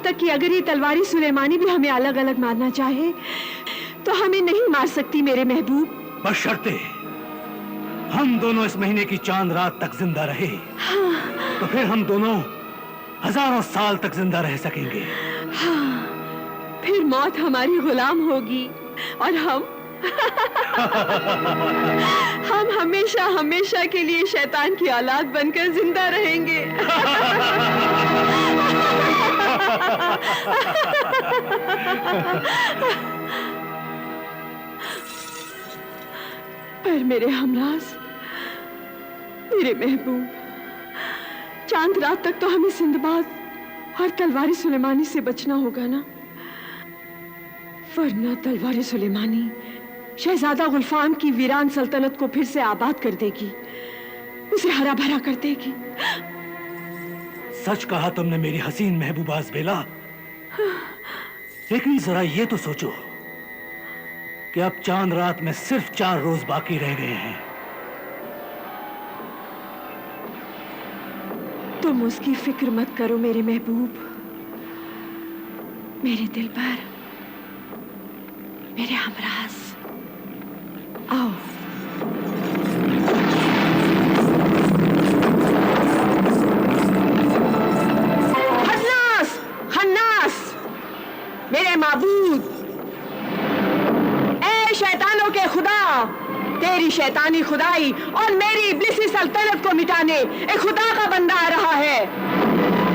तक कि अगर ये तलवारी सुलेमानी भी हमें अलग अलग मारना चाहे तो हमें नहीं मार सकती मेरे महबूब। बशर्ते हम दोनों इस महीने की चांद रात तक जिंदा रहे। हाँ। तो फिर हम दोनों हजारों साल तक जिंदा रह सकेंगे। हाँ, फिर मौत हमारी गुलाम होगी और हम हमेशा हमेशा के लिए शैतान की औलाद बनकर जिंदा रहेंगे। पर मेरे हमराज, मेरे महबूब, चांद रात तक तो हमें सिंदबाद और तलवारी सुलेमानी से बचना होगा ना, वरना तलवारी सुलेमानी शहजादा गुलफाम की वीरान सल्तनत को फिर से आबाद कर देगी, उसे हरा भरा कर देगी। सच कहा तुमने मेरी हसीन महबूबा अज़बेला। लेकिन जरा ये तो सोचो कि अब चांद रात में सिर्फ 4 रोज बाकी रह गए हैं। तुम उसकी फिक्र मत करो मेरे महबूब। मेरे दिल पर, मेरे हमराज, आओ। तेरी शैतानी खुदाई और मेरी इब्लिसी सल्तनत को मिटाने एक खुदा का बंदा आ रहा है।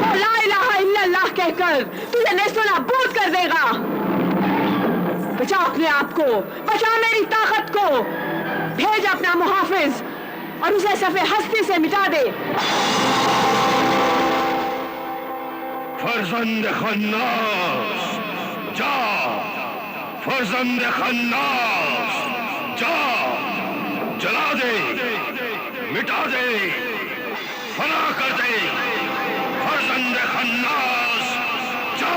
वो ला इलाहा इल्लल्लाह कहकर तुझे नेस्तनाबूद कर देगा। बचा अपने आप को, बचा मेरी ताकत को। भेज अपना मुहाफिज और उसे सफे हस्ती से मिटा दे। फर्जंद खन्नास जा, फर्जंद खन्नास जा, जला दे, मिटा दे, फना कर दे। फर्जंद खन्नास जा।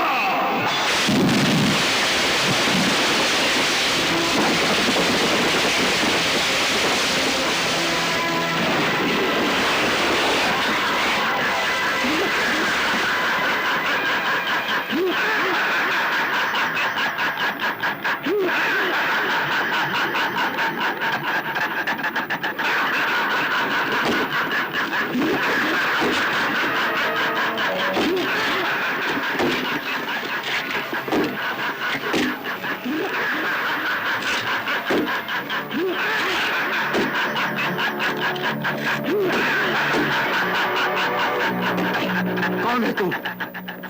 कौन है तू?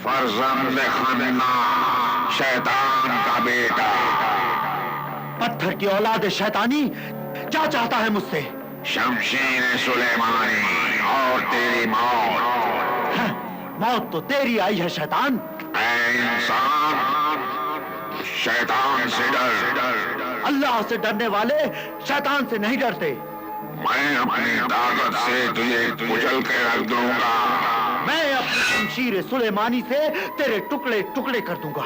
फर्जंद खन्नास, शैतान का बेटा। पत्थर की औलाद शैतानी, क्या चाहता है मुझसे? शमशीर सुलेमानी और तेरी मौत। है, मौत तो तेरी आई है शैतान। ऐ इंसान, शैतान से डर। अल्लाह से डरने वाले शैतान से नहीं डरते। मैं अपनी ताकत से तुझे कुचल के रख दूंगा। मैं अपनी शमशीर सुलेमानी से तेरे टुकड़े टुकड़े कर दूंगा।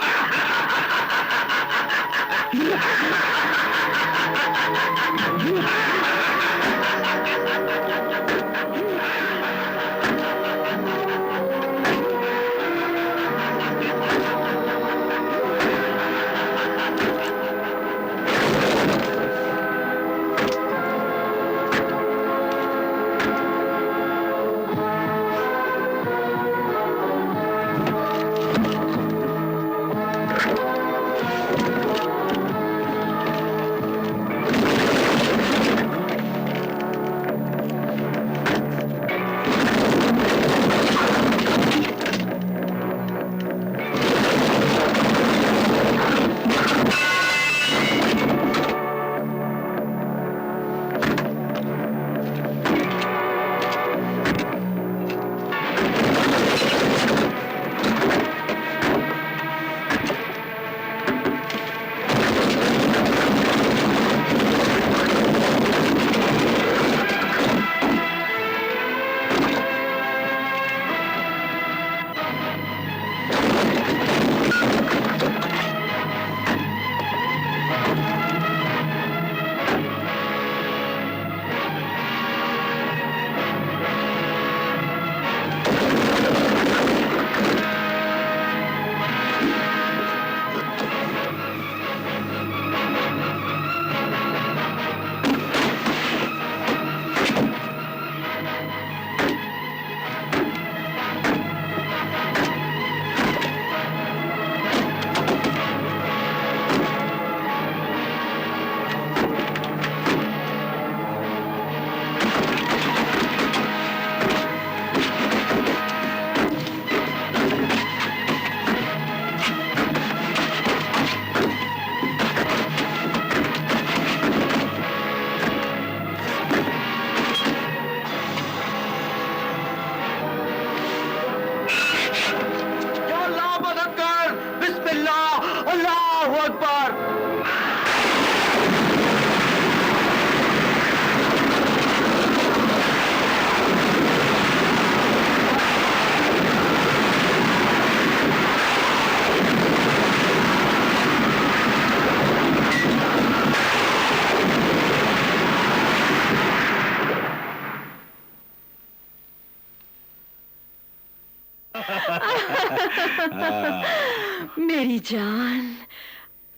मेरी जान,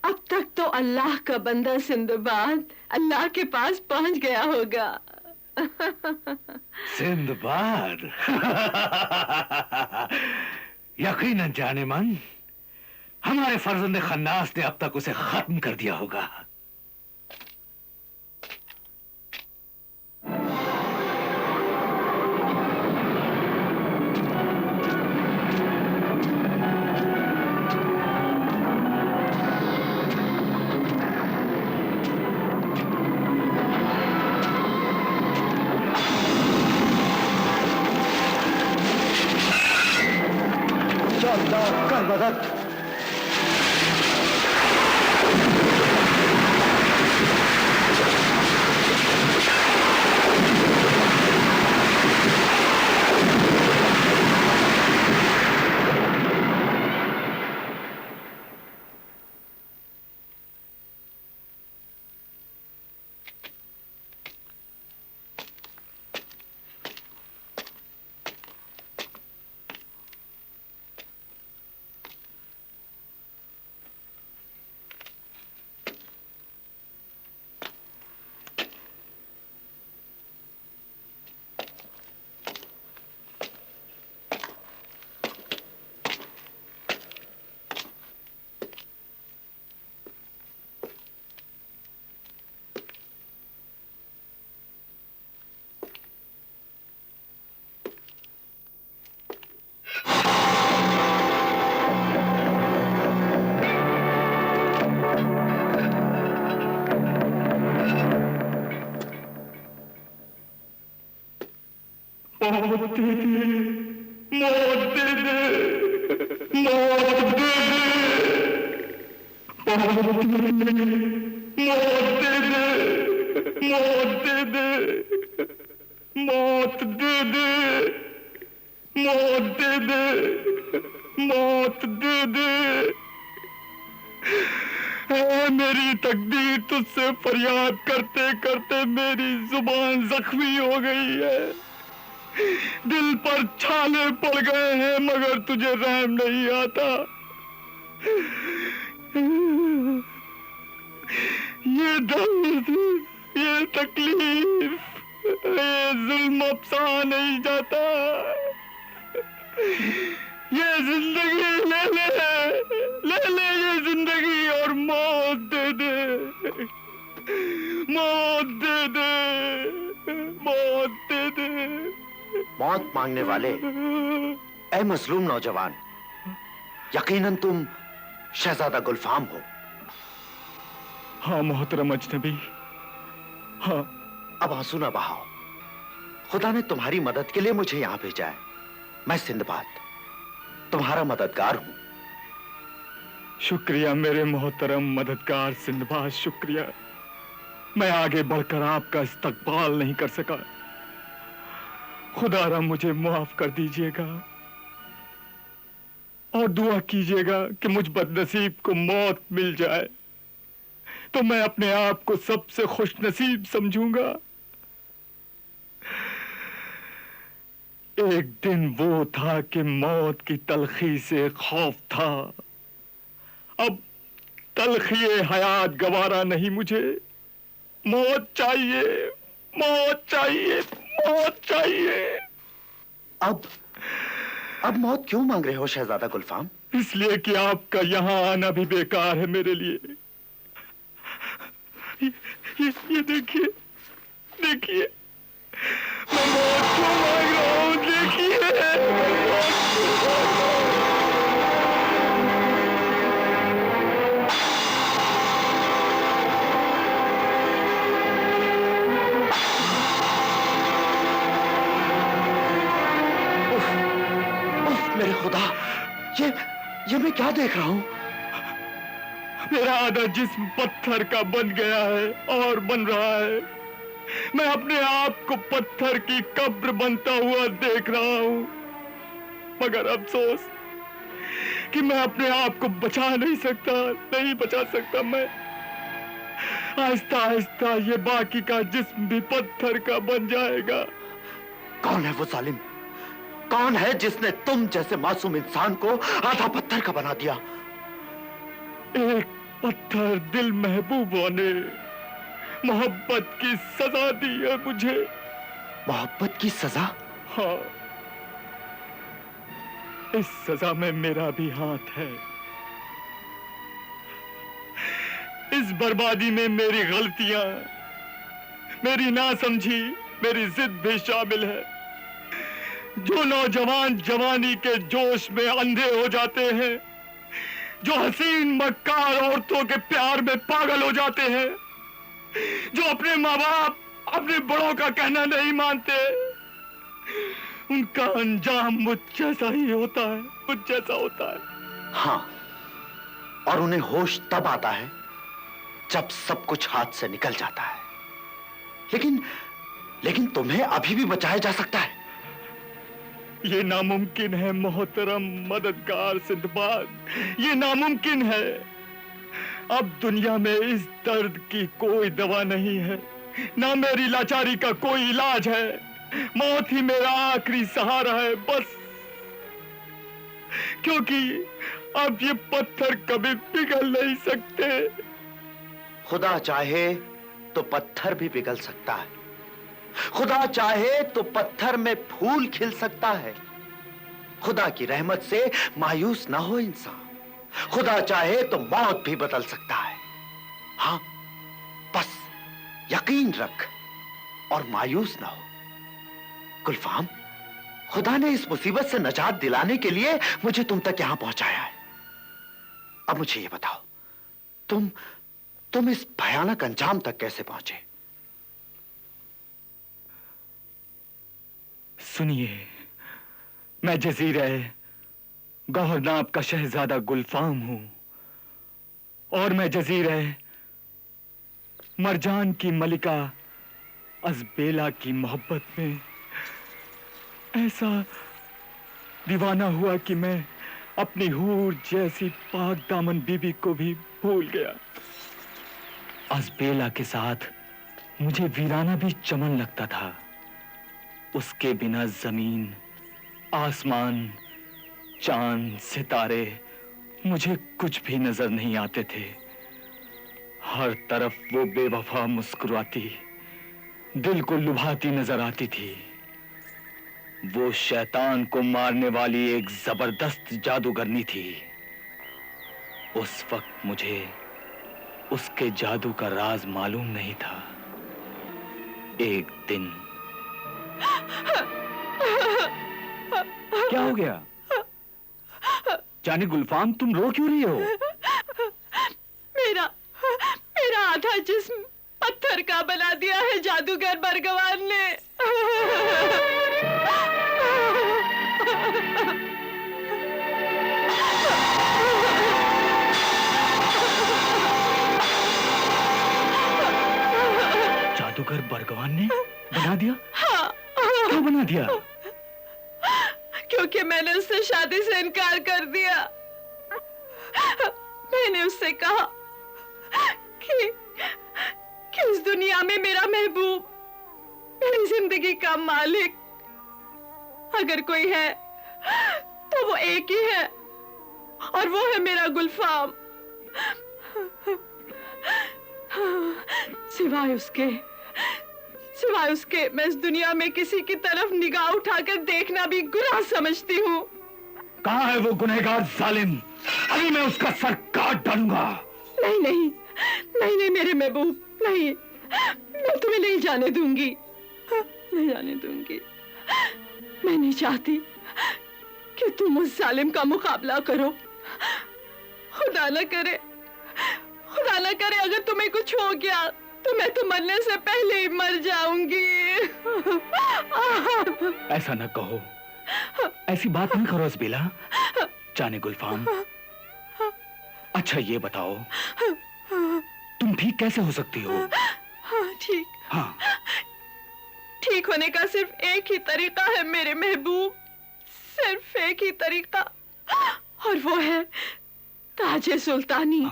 अब तक तो अल्लाह का बंदा सिंदबाद अल्लाह के पास पहुंच गया होगा। सिंदबाद? यकीनन जाने मन, हमारे फर्जंद खन्नास ने अब तक उसे खत्म कर दिया होगा। मदद। मौत दे दे, मौत दे दे, मौत दे दे, मौत दे दे, मौत दे दे, मौत दे दे, मौत दे दे, मौत दे दे। ऐ मेरी तकदीर, तुझसे फरियाद करते करते मेरी जुबान जख्मी हो गई है, दिल पर छाले पड़ गए हैं, मगर तुझे रहम नहीं आता। ये दर्द, ये तकलीफ, ये जुल्म अब सहा नहीं जाता। ये जिंदगी ले ले, ले ले ये जिंदगी और मौत दे दे, मौत दे दे, मौत दे दे। मौत मांगने वाले, ऐ मजलूम नौजवान, यकीनन तुम शहजादा गुलफाम हो। हाँ मोहतरम अजनबी, हाँ। अब आंसू न बहाओ, खुदा ने तुम्हारी मदद के लिए मुझे यहां भेजा है। मैं सिंदबाद, तुम्हारा मददगार हूं। शुक्रिया मेरे मोहतरम मददगार सिंदबाद, शुक्रिया। मैं आगे बढ़कर आपका इस्तकबाल नहीं कर सका, खुदारा मुझे माफ कर दीजिएगा और दुआ कीजिएगा कि मुझ बदनसीब को मौत मिल जाए तो मैं अपने आप को सबसे खुशनसीब समझूंगा। एक दिन वो था कि मौत की तलखी से खौफ था, अब तलखी हयात गवारा नहीं मुझे। मौत चाहिए, मौत चाहिए, मौत चाहिए। अब मौत क्यों मांग रहे हो शहजादा गुलफाम? इसलिए कि आपका यहां आना भी बेकार है मेरे लिए। ये देखिए, देखिए, मैं मौत क्यों मांग रहा हूं, देखिए। मेरे खुदा, ये मैं क्या देख रहा हूं? मेरा आधा जिस्म पत्थर का बन गया है और बन रहा है। मैं अपने आप को पत्थर की कब्र बनता हुआ देख रहा हूं, मगर अफसोस कि मैं अपने आप को बचा नहीं सकता, नहीं बचा सकता। मैं आहिस्ता आहिस्ता ये बाकी का जिस्म भी पत्थर का बन जाएगा। कौन है वो जालिम? कौन है जिसने तुम जैसे मासूम इंसान को आधा पत्थर का बना दिया? एक पत्थर दिल महबूबों ने मोहब्बत की सजा दी है मुझे। मोहब्बत की सजा? हाँ, इस सजा में मेरा भी हाथ है। इस बर्बादी में मेरी गलतियां, मेरी नासमझी, मेरी जिद भी शामिल है। जो नौजवान जवानी के जोश में अंधे हो जाते हैं, जो हसीन मक्कार औरतों के प्यार में पागल हो जाते हैं, जो अपने माँ बाप, अपने बड़ों का कहना नहीं मानते, उनका अंजाम मुझ जैसा ही होता है, मुझ जैसा होता है। हाँ, और उन्हें होश तब आता है जब सब कुछ हाथ से निकल जाता है। लेकिन तुम्हें अभी भी बचाया जा सकता है। ये नामुमकिन है मोहतरम मददगार सिंदबाद, ये नामुमकिन है। अब दुनिया में इस दर्द की कोई दवा नहीं है, ना मेरी लाचारी का कोई इलाज है। मौत ही मेरा आखिरी सहारा है बस, क्योंकि अब ये पत्थर कभी पिघल नहीं सकते। खुदा चाहे तो पत्थर भी पिघल सकता है, खुदा चाहे तो पत्थर में फूल खिल सकता है। खुदा की रहमत से मायूस ना हो इंसान, खुदा चाहे तो मौत भी बदल सकता है। हाँ, बस यकीन रख और मायूस ना हो। गुलफाम, खुदा ने इस मुसीबत से निजात दिलाने के लिए मुझे तुम तक यहां पहुंचाया है। अब मुझे ये बताओ, तुम इस भयानक अंजाम तक कैसे पहुंचे? सुनिए, मैं जजीरे गौहरनाब का शहजादा गुलफाम हूं, और मैं जजीरे मरजान की मलिका अज़बेला की मोहब्बत में ऐसा दीवाना हुआ कि मैं अपनी हूर जैसी पाक दामन बीबी को भी भूल गया। अज़बेला के साथ मुझे वीराना भी चमन लगता था। उसके बिना जमीन, आसमान, चांद, सितारे मुझे कुछ भी नजर नहीं आते थे। हर तरफ वो बेवफा मुस्कुराती, दिल को लुभाती नजर आती थी। वो शैतान को मारने वाली एक जबरदस्त जादूगरनी थी। उस वक्त मुझे उसके जादू का राज मालूम नहीं था। एक दिन क्या हो गया? जाने गुलफाम, तुम रो क्यों रही हो? मेरा आधा जिस्म पत्थर का बना दिया है जादूगर बरगवान ने। जादूगर बरगवान ने बना दिया? हाँ। क्यों बना दिया? क्योंकि मैंने उससे शादी से इनकार कर दिया। मैंने उससे कहा कि इस दुनिया में मेरा महबूब, मेरी जिंदगी का मालिक अगर कोई है तो वो एक ही है, और वो है मेरा गुलफाम। सिवाय उसके मैं इस दुनिया में किसी की तरफ निगाह उठाकर देखना भी गुनाह समझती हूँ। कहाँ है वो गुनहगार जालिम? अभी मैं उसका सर काट डालूंगा। नहीं मेरे महबूब, नहीं, मैं तुम्हें नहीं जाने दूंगी, नहीं जाने दूंगी। मैं नहीं चाहती कि तुम उस जालिम का मुकाबला करो। खुदा न करे अगर तुम्हें कुछ हो गया तो मैं तो मरने से पहले ही मर जाऊंगी। ऐसा न कहो, ऐसी बात न करो अज़बेला। जाने गुलफाम, अच्छा ये बताओ, तुम ठीक कैसे हो सकती हो? ठीक? हाँ। ठीक होने का सिर्फ एक ही तरीका है मेरे महबूब, सिर्फ एक ही तरीका, और वो है ताजे सुल्तानी।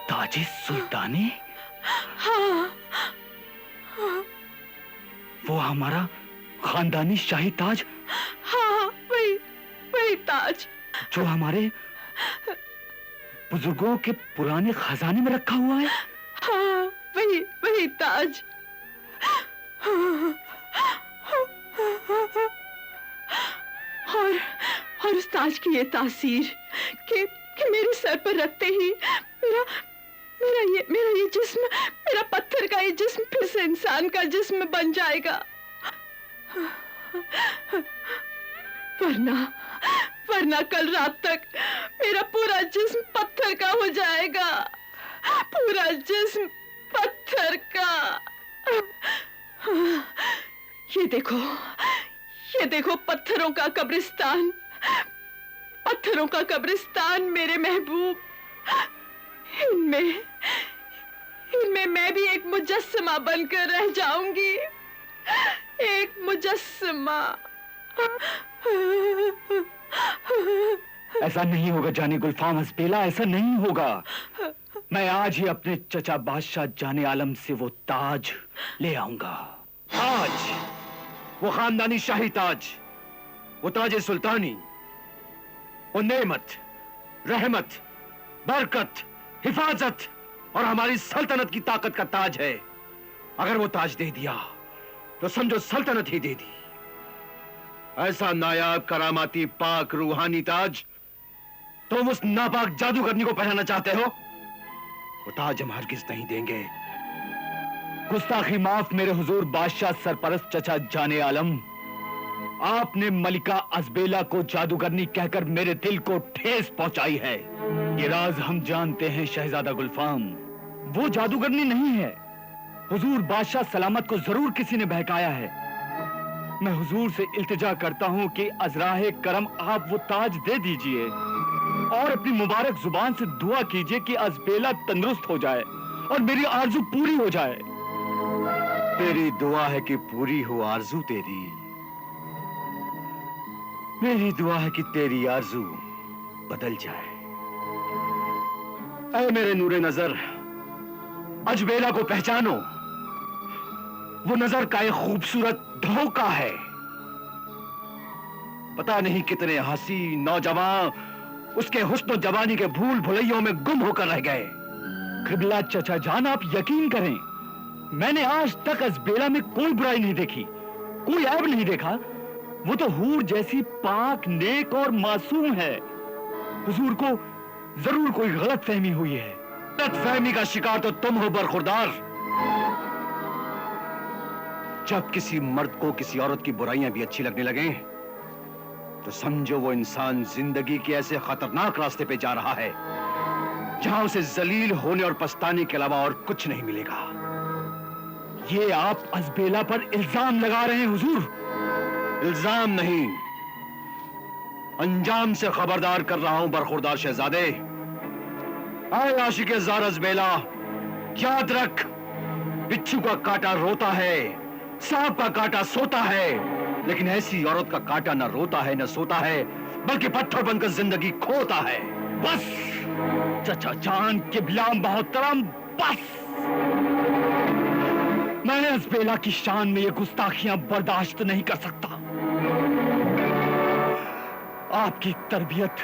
ताजे सुल्तानी? हाँ। वो हमारा खानदानी शाही ताज? हाँ, वही ताज जो हमारे बुजुर्गों के पुराने खजाने में रखा हुआ है। हाँ, वही ताज। और उस ताज की ये तासीर कि मेरे सर पर रखते ही मेरा ये जिस्म, मेरा पत्थर का ये जिस्म फिर से इंसान का जिस्म बन जाएगा। वरना कल रात तक मेरा पूरा जिस्म पत्थर का हो जाएगा, पूरा जिस्म पत्थर का। ये देखो पत्थरों का कब्रिस्तान, पत्थरों का कब्रिस्तान मेरे महबूब। इनमें मैं भी एक मुजस्समा बनकर रह जाऊंगी, एक मुजस्समा। ऐसा नहीं होगा जाने गुलफाम हस्बेला, ऐसा नहीं होगा। मैं आज ही अपने चचा बादशाह जाने आलम से वो ताज ले आऊंगा। ताज, वो खानदानी शाही ताज, वो ताज सुल्तानी, वो नेमत, रहमत, बरकत, हिफाजत और हमारी सल्तनत की ताकत का ताज है। अगर वो ताज दे दिया तो समझो सल्तनत ही दे दी। ऐसा नायाब करामाती पाक रूहानी ताज तुम उस नापाक जादूगरनी को पहनाना चाहते हो? वो ताज हम हरगिज़ नहीं देंगे। गुस्ताखी माफ मेरे हुजूर बादशाह सरपरस्त चचा जाने आलम। आपने मलिका अजबेला को जादूगरनी कहकर मेरे दिल को ठेस पहुंचाई है। ये राज हम जानते हैं शहजादा गुलफाम, वो जादूगरनी नहीं है। हुजूर बादशाह सलामत को जरूर किसी ने बहकाया है। मैं हुजूर से इल्तिजा करता हूं कि अजराहे करम आप वो ताज दे दीजिए और अपनी मुबारक जुबान से दुआ कीजिए कि अजबेला तंदुरुस्त हो जाए और मेरी आरजू पूरी हो जाए। तेरी दुआ है कि पूरी हो आरजू तेरी, मेरी दुआ है कि तेरी आरजू बदल जाए। ऐ मेरे नूरे नजर, अजबेला को पहचानो। वो नजर का एक खूबसूरत धोखा है। पता नहीं कितने हंसी नौजवान उसके हुस्न जवानी के भूल भुलैयों में गुम होकर रह गए। किबला चचा जान, आप यकीन करें, मैंने आज तक अजबेला में कोई बुराई नहीं देखी, कोई ऐब नहीं देखा। वो तो हूर जैसी पाक, नेक और मासूम है। हुजूर को जरूर कोई गलत फहमी हुई है। गलत फहमी का शिकार तो तुम हो बरखुरदार। जब किसी मर्द को किसी औरत की बुराइयां भी अच्छी लगने लगे तो समझो वो इंसान जिंदगी के ऐसे खतरनाक रास्ते पे जा रहा है जहां उसे जलील होने और पछताने के अलावा और कुछ नहीं मिलेगा। ये आप अजबेला पर इल्जाम लगा रहे हैं हुजूर। इल्जाम नहीं, अंजाम से खबरदार कर रहा हूं बरखुरदार शहजादे। आए आशिक ज़ार अजबेला, याद रख, बिच्छू का कांटा रोता है, सांप का कांटा सोता है, लेकिन ऐसी औरत का कांटा न रोता है न सोता है, बल्कि पत्थर बनकर जिंदगी खोता है। बस चचा जान, किबला मोहतरम, बस। मैं अजबेला की शान में ये गुस्ताखियां बर्दाश्त नहीं कर सकता। आपकी तरबियत,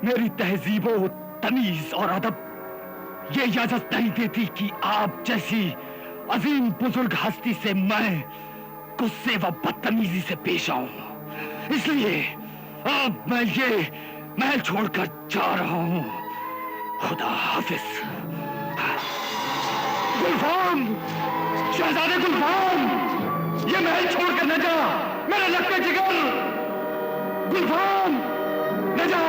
मेरी तहजीबो तमीज और अदब ये इजाजत नहीं देती कि आप जैसी अजीम बुजुर्ग हस्ती से मैं गुस्से व बदतमीजी से पेश आऊं। इसलिए अब मैं ये महल छोड़कर जा रहा हूं। खुदा हाफिज। गुलफाम, शहजादे गुलफाम, ये महल छोड़कर न जा, मेरे लखते जिगर। गुलफाम, न जा।